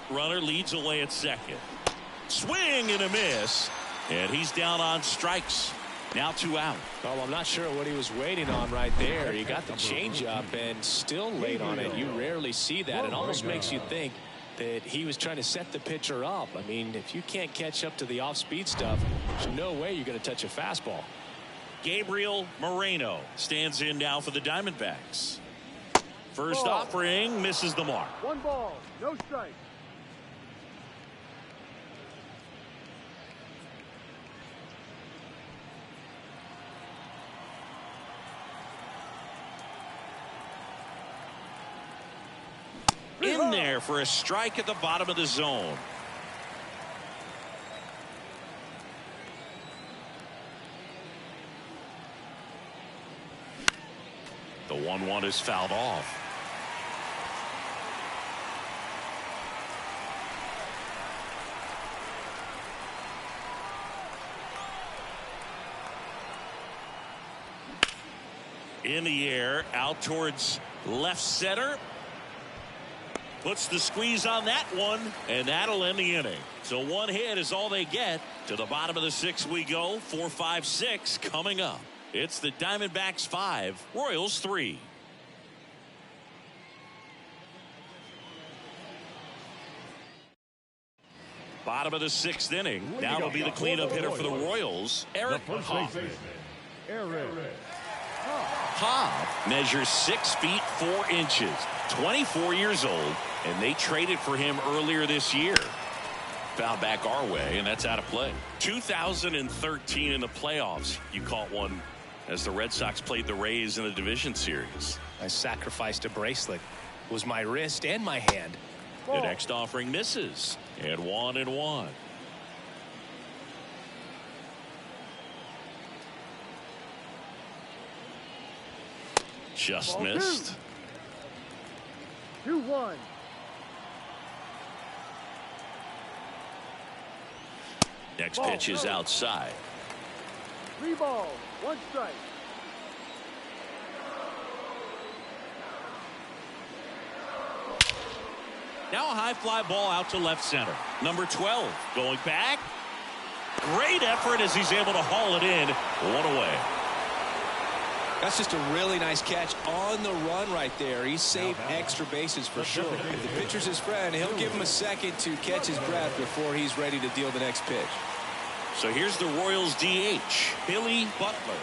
Runner leads away at second. Swing and a miss, and he's down on strikes. Now 2 out. Well, I'm not sure what he was waiting on right there. He got the changeup and still late on it. You rarely see that. It almost makes you think that he was trying to set the pitcher up. I mean, if you can't catch up to the off-speed stuff, there's no way you're going to touch a fastball. Gabriel Moreno stands in now for the Diamondbacks. First offering misses the mark. 1 ball, no strike. In there for a strike at the bottom of the zone. The 1-1 is fouled off. In the air, out towards left center. Puts the squeeze on that one, and that'll end the inning. So 1 hit is all they get. To the bottom of the 6th we go. 4, 5, 6 coming up. It's the Diamondbacks 5, Royals 3. Bottom of the 6th inning. Now will be the cleanup hitter for the Royals, Eric Hall. Cobb measures 6 feet 4 inches, 24 years old, and they traded for him earlier this year. Foul back our way, and that's out of play. 2013 in the playoffs, you caught one as the Red Sox played the Rays in the division series. I sacrificed a bracelet. It was my wrist and my hand. The next offering misses, and 1-1. Just Ball missed. 2-1. Next pitch is outside. 3 balls, 1 strike. Now a high fly ball out to left center. Number 12 going back. Great effort as he's able to haul it in. 1 away. That's just a really nice catch on the run right there. He saved extra bases for sure. If the pitcher's his friend, he'll give him a second to catch his breath before he's ready to deal the next pitch. So here's the Royals DH, Billy Butler.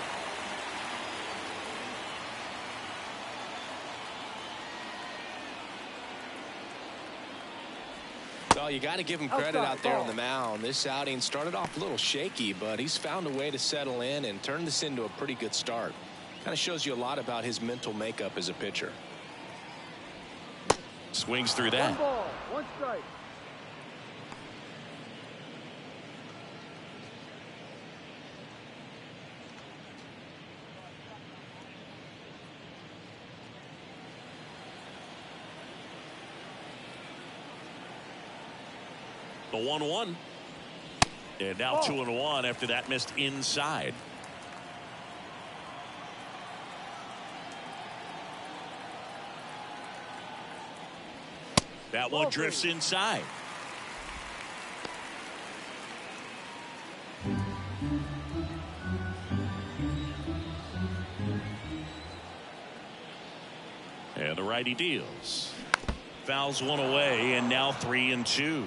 Well, you got to give him credit out there on the mound. This outing started off a little shaky, but he's found a way to settle in and turn this into a pretty good start. Kind of shows you a lot about his mental makeup as a pitcher. Swings through that. 1 ball, 1 strike. The 1-1. And now 2-1 after that missed inside. That one drifts inside. And the righty deals. Fouls one away, and now 3-2.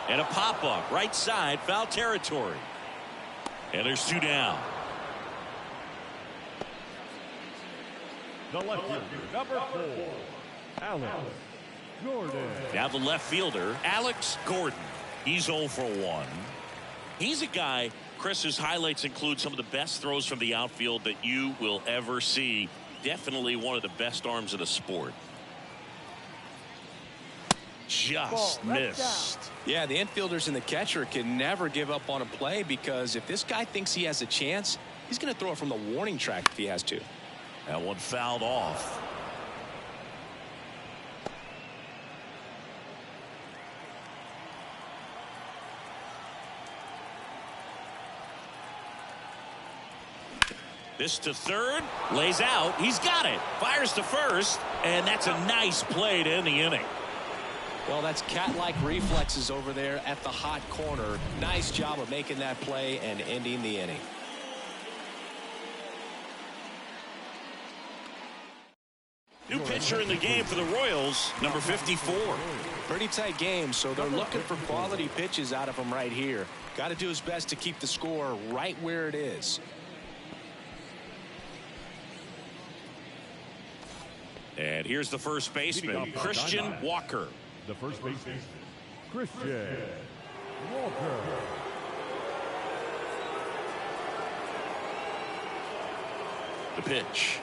And a pop-up right side, foul territory. And there's 2 down. The left fielder, number 4, Alex Gordon. Now the left fielder, Alex Gordon. He's 0 for 1. He's a guy, Chris's highlights include some of the best throws from the outfield that you will ever see. Definitely one of the best arms of the sport. Just Ball, left missed. Yeah, the infielders and the catcher can never give up on a play, because if this guy thinks he has a chance, he's going to throw it from the warning track if he has to. That one fouled off. This to third, lays out, he's got it, fires to first, and that's a nice play to end the inning. Well, that's cat-like reflexes over there at the hot corner. Nice job of making that play and ending the inning. New pitcher in the game for the Royals, number 54. Pretty tight game, so they're looking for quality pitches out of him right here. Got to do his best to keep the score right where it is. And here's the first baseman, Christian Walker. The first baseman, Christian Walker. The pitch.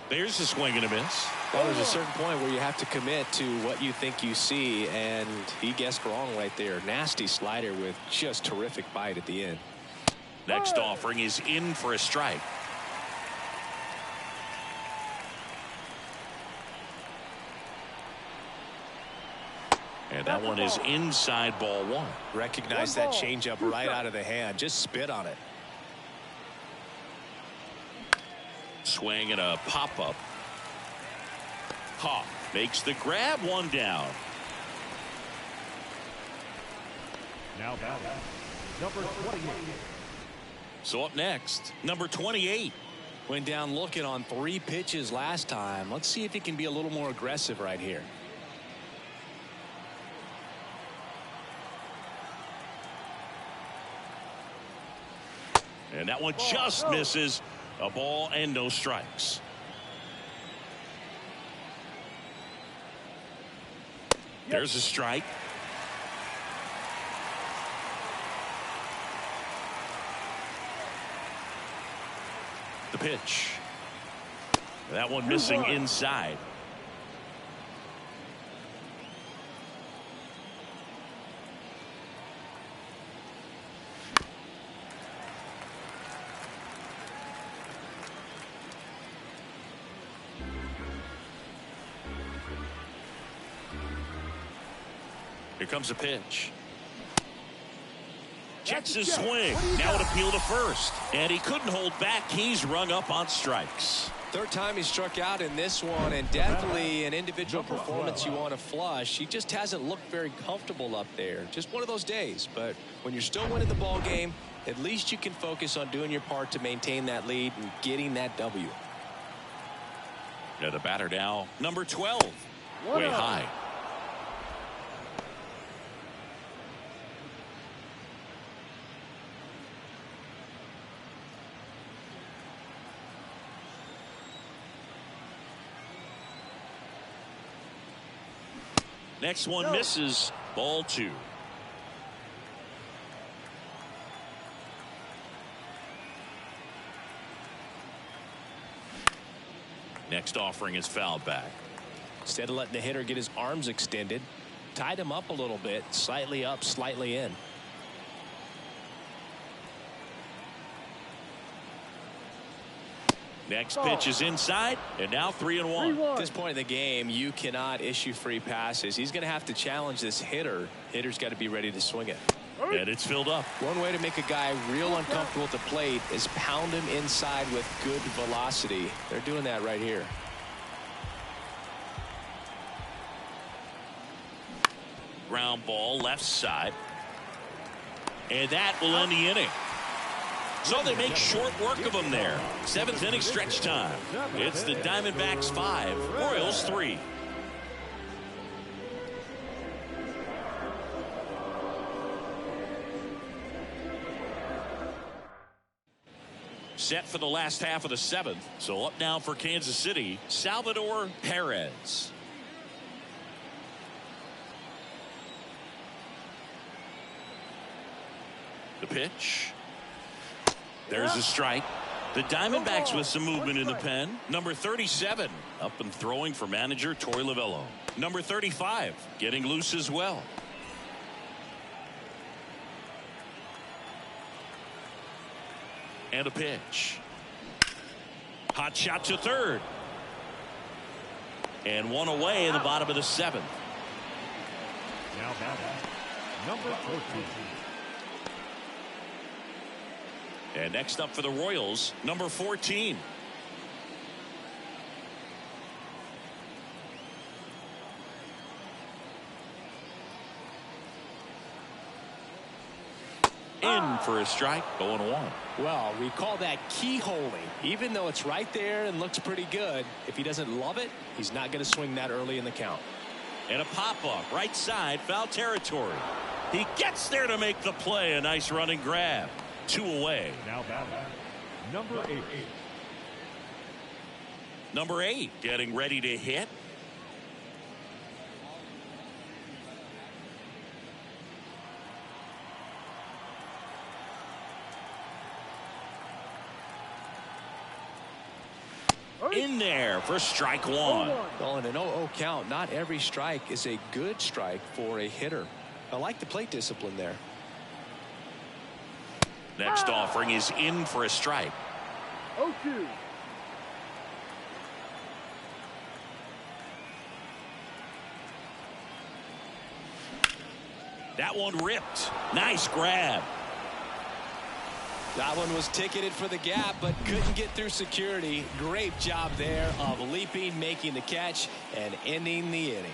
There's a swing and a miss. Well, there's a certain point where you have to commit to what you think you see, and he guessed wrong right there. Nasty slider with just terrific bite at the end. Next offering is in for a strike. And that one is inside, ball one. Recognize that changeup right out of the hand. Just spit on it. Swing and a pop-up. Hawk makes the grab, one down. Now batting, number 28. So up next, number 28. Went down looking on 3 pitches last time. Let's see if he can be a little more aggressive right here. And that one just misses. A ball and no strikes. There's a strike. The pitch. That one missing inside. Here comes a pitch. Checks his swing. Now an appeal to first. And he couldn't hold back. He's rung up on strikes. Third time he struck out in this one, and definitely an individual performance you want to flush. He just hasn't looked very comfortable up there. Just one of those days. But when you're still winning the ball game, at least you can focus on doing your part to maintain that lead and getting that W. Yeah, the batter now, number 12. Way high. Next one misses. Ball 2. Next offering is fouled back. Instead of letting the hitter get his arms extended, tied him up a little bit, slightly up, slightly in. Next pitch is inside, and now 3-1. At this point in the game, you cannot issue free passes. He's going to have to challenge this hitter. Hitter's got to be ready to swing it. And it's filled up. One way to make a guy real uncomfortable at the plate is pound him inside with good velocity. They're doing that right here. Ground ball left side. And that will end the inning. So they make short work of him there. 7th inning stretch time. It's the Diamondbacks 5, Royals 3. Set for the last half of the 7th. So up now for Kansas City, Salvador Perez. The pitch. There's a strike. The Diamondbacks with some movement in the pen. Number 37 up and throwing for manager Torey Lovullo. Number 35 getting loose as well. And a pitch. Hot shot to third. And one away in the bottom of the seventh. Now batting, number 14. And next up for the Royals, number 14. In for a strike, 0-1. Well, we call that keyholing. Even though it's right there and looks pretty good, if he doesn't love it, he's not going to swing that early in the count. And a pop-up, right side, foul territory. He gets there to make the play. A nice running grab. 2 away. Now batting, number 8. Number 8 getting ready to hit. In there for strike 1. Well, in an 0-0 count, not every strike is a good strike for a hitter. I like the plate discipline there. Next offering is in for a strike. 0-2. That one ripped. Nice grab. That one was ticketed for the gap, but couldn't get through security. Great job there of leaping, making the catch, and ending the inning.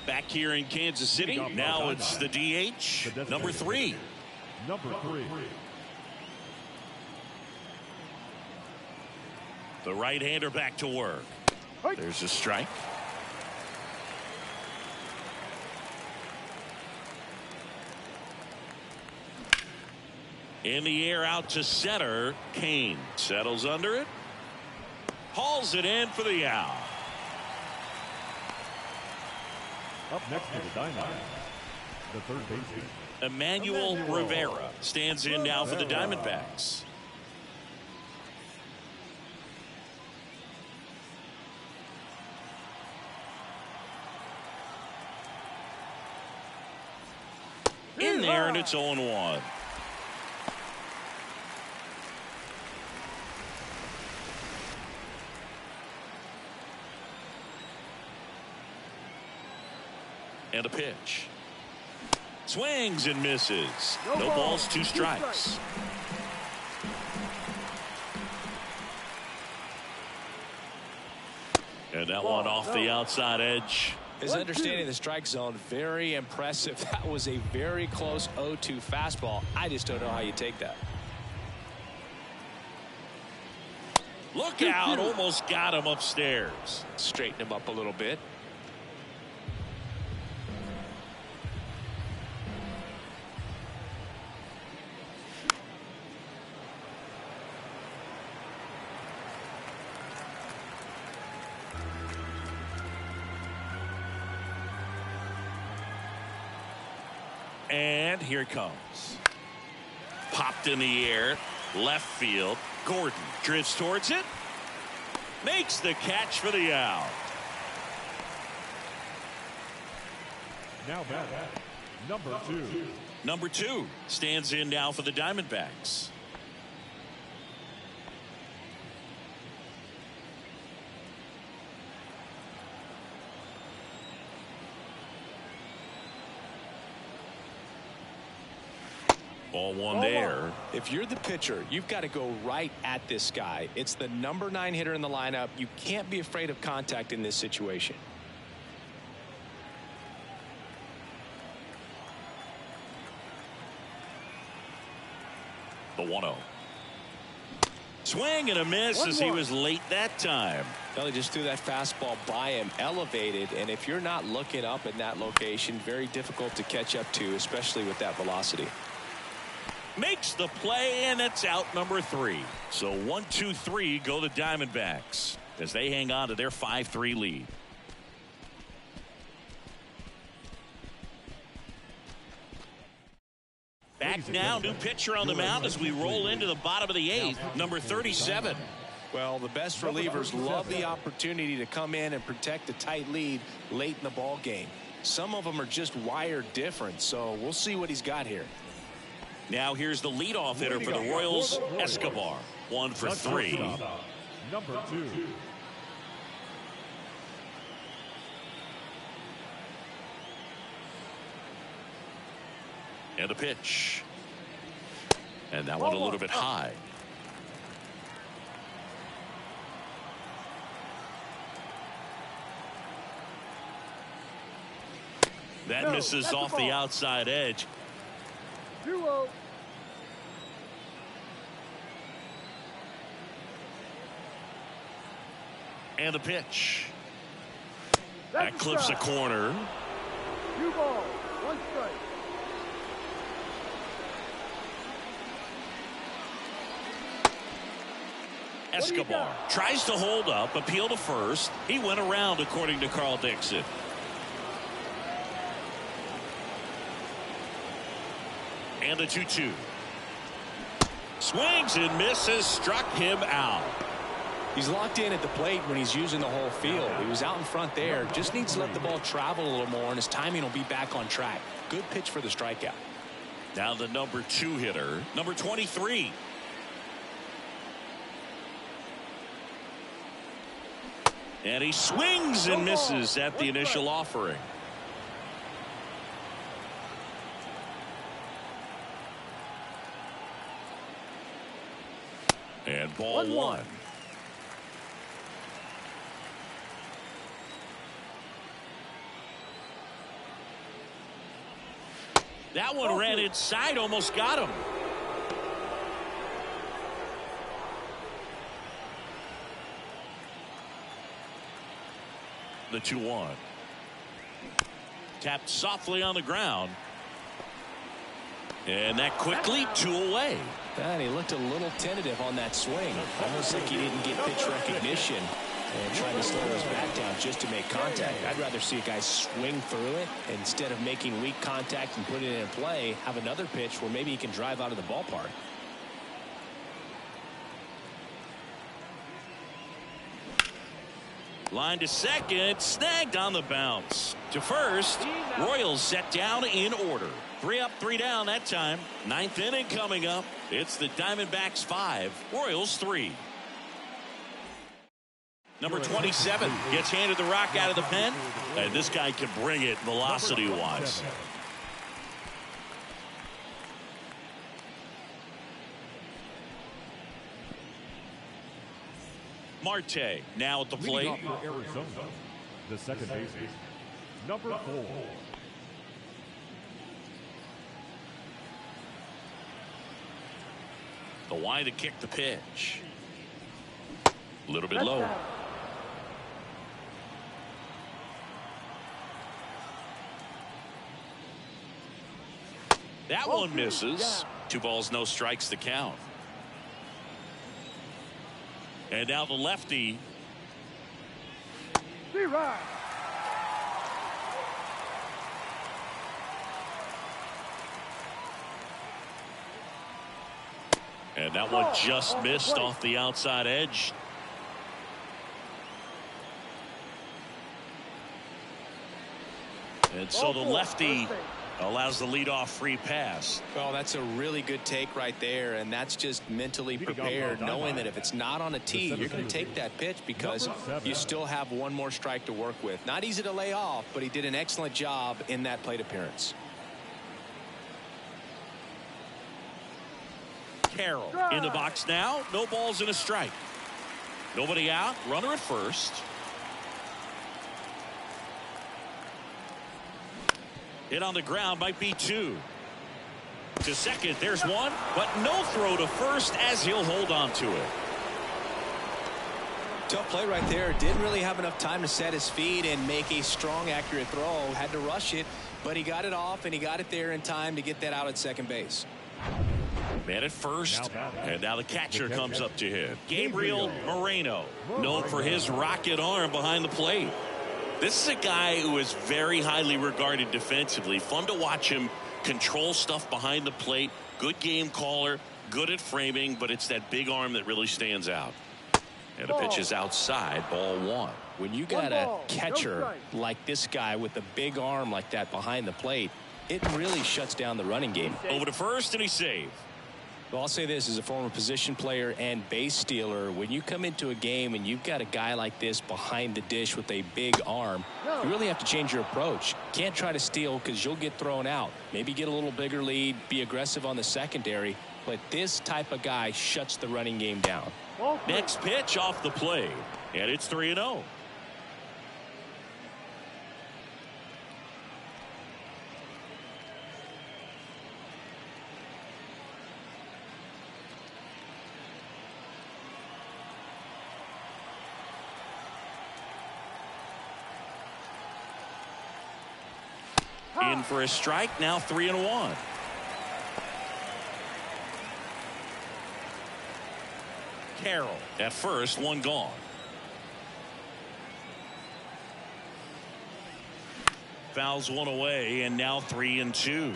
Back here in Kansas City, now it's the DH, number 3. Number 3. The right-hander back to work. There's a strike. In the air out to center. Kane settles under it. Hauls it in for the out. Up next to the Diamondbacks, the third baseman, Emmanuel Rivera stands in now for the Diamondbacks. In there, and it's 0-1. And a pitch. Swings and misses. No balls, 2 strikes. And that one off the outside edge. His understanding of the strike zone, very impressive. That was a very close 0-2 fastball. I just don't know how you take that. Look out, almost got him upstairs. Straighten him up a little bit. And here it comes. Popped in the air, left field. Gordon drifts towards it. Makes the catch for the out. now batting, number 2. Number 2 stands in now for the Diamondbacks. Ball one there. If you're the pitcher, you've got to go right at this guy. It's the number 9 hitter in the lineup. You can't be afraid of contact in this situation. The 1-0. Swing and a miss as he was late that time. Well, he just threw that fastball by him, elevated, and if you're not looking up in that location, very difficult to catch up to, especially with that velocity. Makes the play, and it's out number 3. So 1-2-3 go the Diamondbacks as they hang on to their 5-3 lead. Back now, new pitcher on the mound as we roll into the bottom of the 8th, number 37. Well, the best relievers love the opportunity to come in and protect a tight lead late in the ball game. Some of them are just wired different, so we'll see what he's got here. Now here's the leadoff hitter for the Royals, Escobar. 1 for 3. Number 2. And a pitch. And that one a little bit high. That misses off the outside edge. 2-0. And the pitch. That clips a corner. 2 balls, 1 strike. Escobar tries to hold up, appeal to first. He went around, according to Carl Dixon. And the 2-2. Swings and misses, struck him out. He's locked in at the plate when he's using the whole field. He was out in front there. Just needs to let the ball travel a little more, and his timing will be back on track. Good pitch for the strikeout. Now the number 2 hitter, number 23. And he swings and misses at the initial offering. And ball 1. That one ran inside, almost got him. The 2-1. Tapped softly on the ground. And that quickly 2 away. And he looked a little tentative on that swing. Almost like he didn't get pitch recognition and trying to slow his back down just to make contact. I'd rather see a guy swing through it instead of making weak contact and putting it in play. Have another pitch where maybe he can drive out of the ballpark. Line to second, snagged on the bounce. To first, Royals set down in order. 3 up, 3 down that time. 9th inning coming up. It's the Diamondbacks 5, Royals 3. Number 27 gets handed the rock out of the pen. And this guy can bring it velocity-wise. Marte now at the plate. Leading off for Arizona, the second baseman, number 4. The wide to kick the pitch. A little bit low. That one misses. 2 balls, no strikes to count. And now the lefty. And that one just missed off the outside edge. And so the lefty allows the leadoff free pass. Well, that's a really good take right there, and that's just mentally prepared, knowing that if it's not on a tee, you're going to take that pitch because you still have one more strike to work with. Not easy to lay off, but he did an excellent job in that plate appearance. Carroll in the box now. No balls and a strike. Nobody out. Runner at first. Hit on the ground, might be 2. To second, there's 1, but no throw to first as he'll hold on to it. Tough play right there. Didn't really have enough time to set his feet and make a strong, accurate throw. Had to rush it, but he got it off, and he got it there in time to get that out at second base. Man at first, and now the catcher comes up to hit. Gabriel Moreno, known for his rocket arm behind the plate. This is a guy who is very highly regarded defensively. Fun to watch him control stuff behind the plate. Good game caller. Good at framing, but it's that big arm that really stands out. And the pitch is outside, ball one. When you got a catcher like this guy with a big arm like that behind the plate, it really shuts down the running game. Over to first, and he saved. Well, I'll say this as a former position player and base stealer. When you come into a game and you've got a guy like this behind the dish with a big arm, you really have to change your approach. Can't try to steal because you'll get thrown out. Maybe get a little bigger lead, be aggressive on the secondary. But this type of guy shuts the running game down. Next pitch off the plate, and it's 3-0. In for a strike, now 3-1. Carroll at first, one gone. Fouls one away, and now 3-2.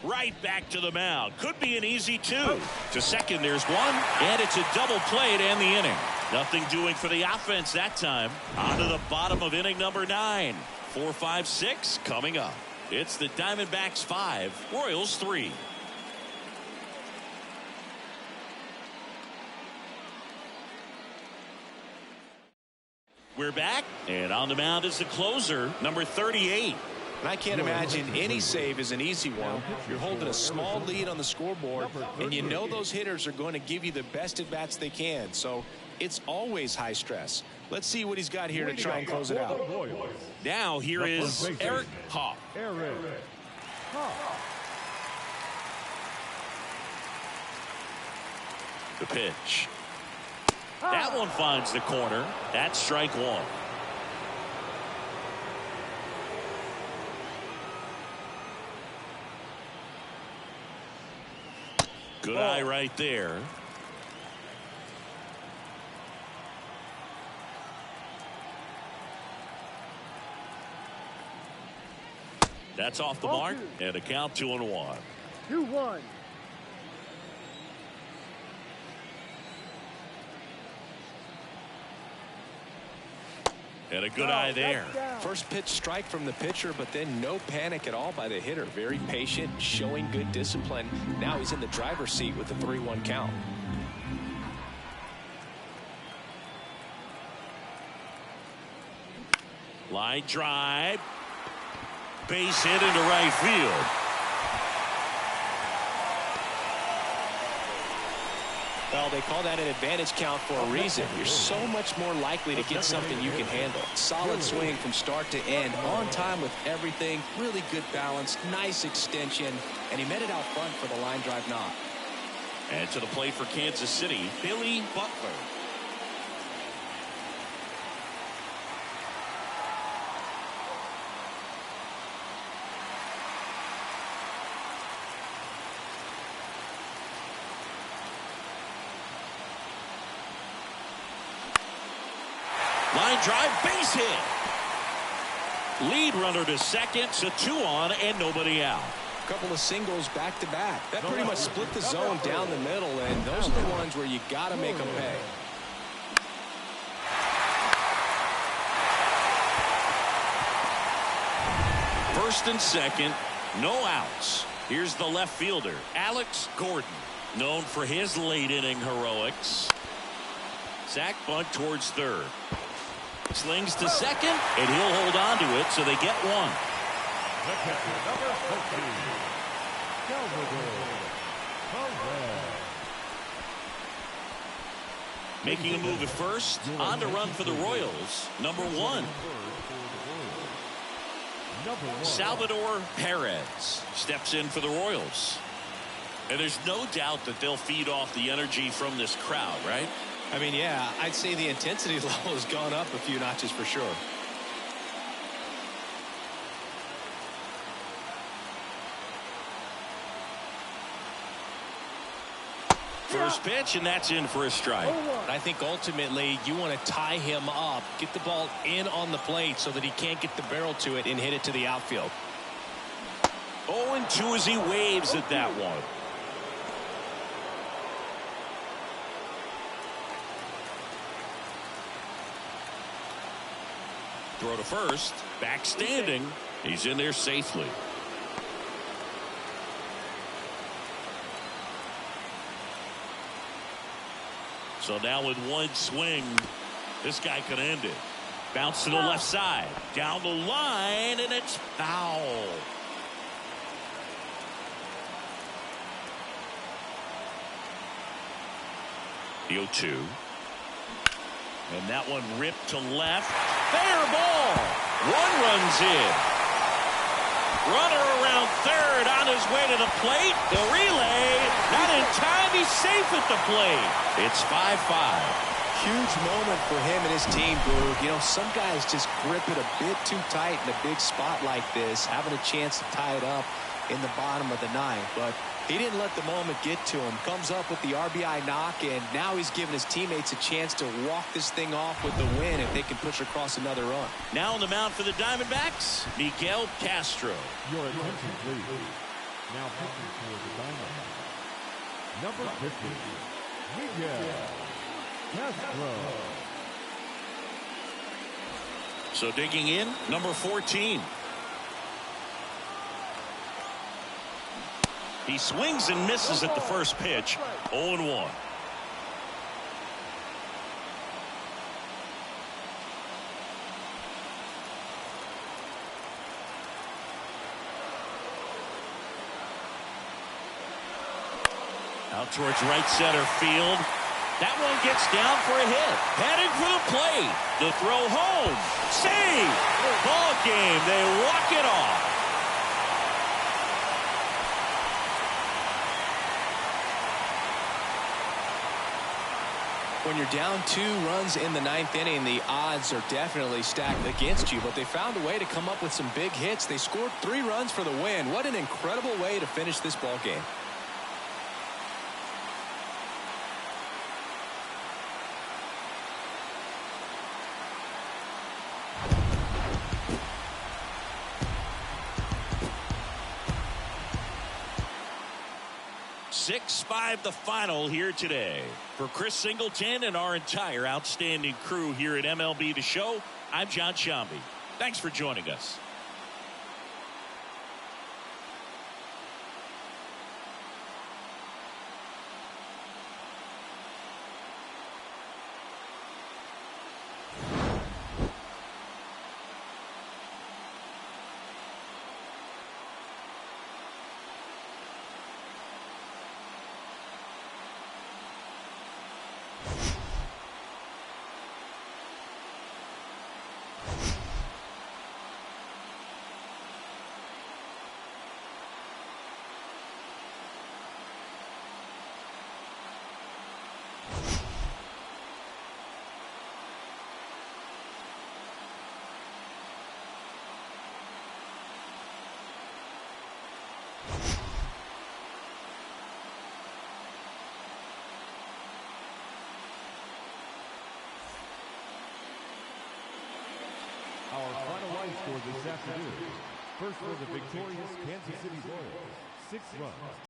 Right back to the mound. Could be an easy two. To second, there's one, and it's a double play to end the inning. Nothing doing for the offense that time. On to the bottom of inning number 9. 4, 5, 6 coming up. It's the Diamondbacks 5, Royals 3. We're back, and on the mound is the closer, number 38. And I can't imagine any save is an easy one. You're holding a small lead on the scoreboard, and you know those hitters are going to give you the best at bats they can. So it's always high stress. Let's see what he's got here to try and close it out. Now here is Eric Hoff. The pitch. That one finds the corner. That's strike one. Good eye right there. That's off the mark, and a count 2-1. 2-1. And a good eye there. First pitch strike from the pitcher, but then no panic at all by the hitter. Very patient, showing good discipline. Now he's in the driver's seat with the 3-1 count. Line drive. Base hit into right field. Well, they call that an advantage count for a reason. You're so much more likely to get something you can handle. Solid swing from start to end, on time with everything, really good balance, nice extension, and he met it out front for the line drive knock. And to the plate for Kansas City, Billy Butler. Line drive, base hit. Lead runner to second, so 2 on and nobody out. A couple of singles back to back. That pretty much split the zone down the middle, and those are the ones where you got to make them pay. First and second, no outs. Here's the left fielder, Alex Gordon, known for his late inning heroics. Sack bunt towards third. Slings to second, and he'll hold on to it, so they get one. Making a move at first, on to run for the Royals, number 1. Salvador Perez steps in for the Royals. And there's no doubt that they'll feed off the energy from this crowd, right? I mean, yeah, I'd say the intensity level has gone up a few notches for sure. first pitch, and that's in for a strike. I think ultimately you want to tie him up, get the ball in on the plate so that he can't get the barrel to it and hit it to the outfield. 0-2 as he waves at that one. Throw to first, back standing. He's in there safely. So now with one swing, this guy could end it. Bounce to the left side, down the line, and it's foul. The 0-2. And that one ripped to left. Fair ball. One runs in. Runner around third on his way to the plate. The relay. Not in time. He's safe at the plate. It's 5-5. Huge moment for him and his team, Boog. You know, some guys just grip it a bit too tight in a big spot like this, having a chance to tie it up in the bottom of the ninth. But he didn't let the moment get to him. Comes up with the RBI knock, and now he's giving his teammates a chance to walk this thing off with the win if they can push across another run. Now on the mound for the Diamondbacks, Miguel Castro. Your attention, please. Now pitching for the Diamondbacks. Number 50, Miguel Castro. So digging in, number 14. He swings and misses at the first pitch. 0-1. Out towards right center field. That one gets down for a hit. Heading for the plate. The throw home. Save. Ball game. They walk it off. When you're down 2 runs in the 9th inning, the odds are definitely stacked against you, but they found a way to come up with some big hits. They scored 3 runs for the win. What an incredible way to finish this ball game. Six-5 the final here today. For Chris Singleton and our entire outstanding crew here at MLB The Show, I'm John Shambi. Thanks for joining us. Our final line score this afternoon. First for the victorious Kansas City Royals, 6 runs.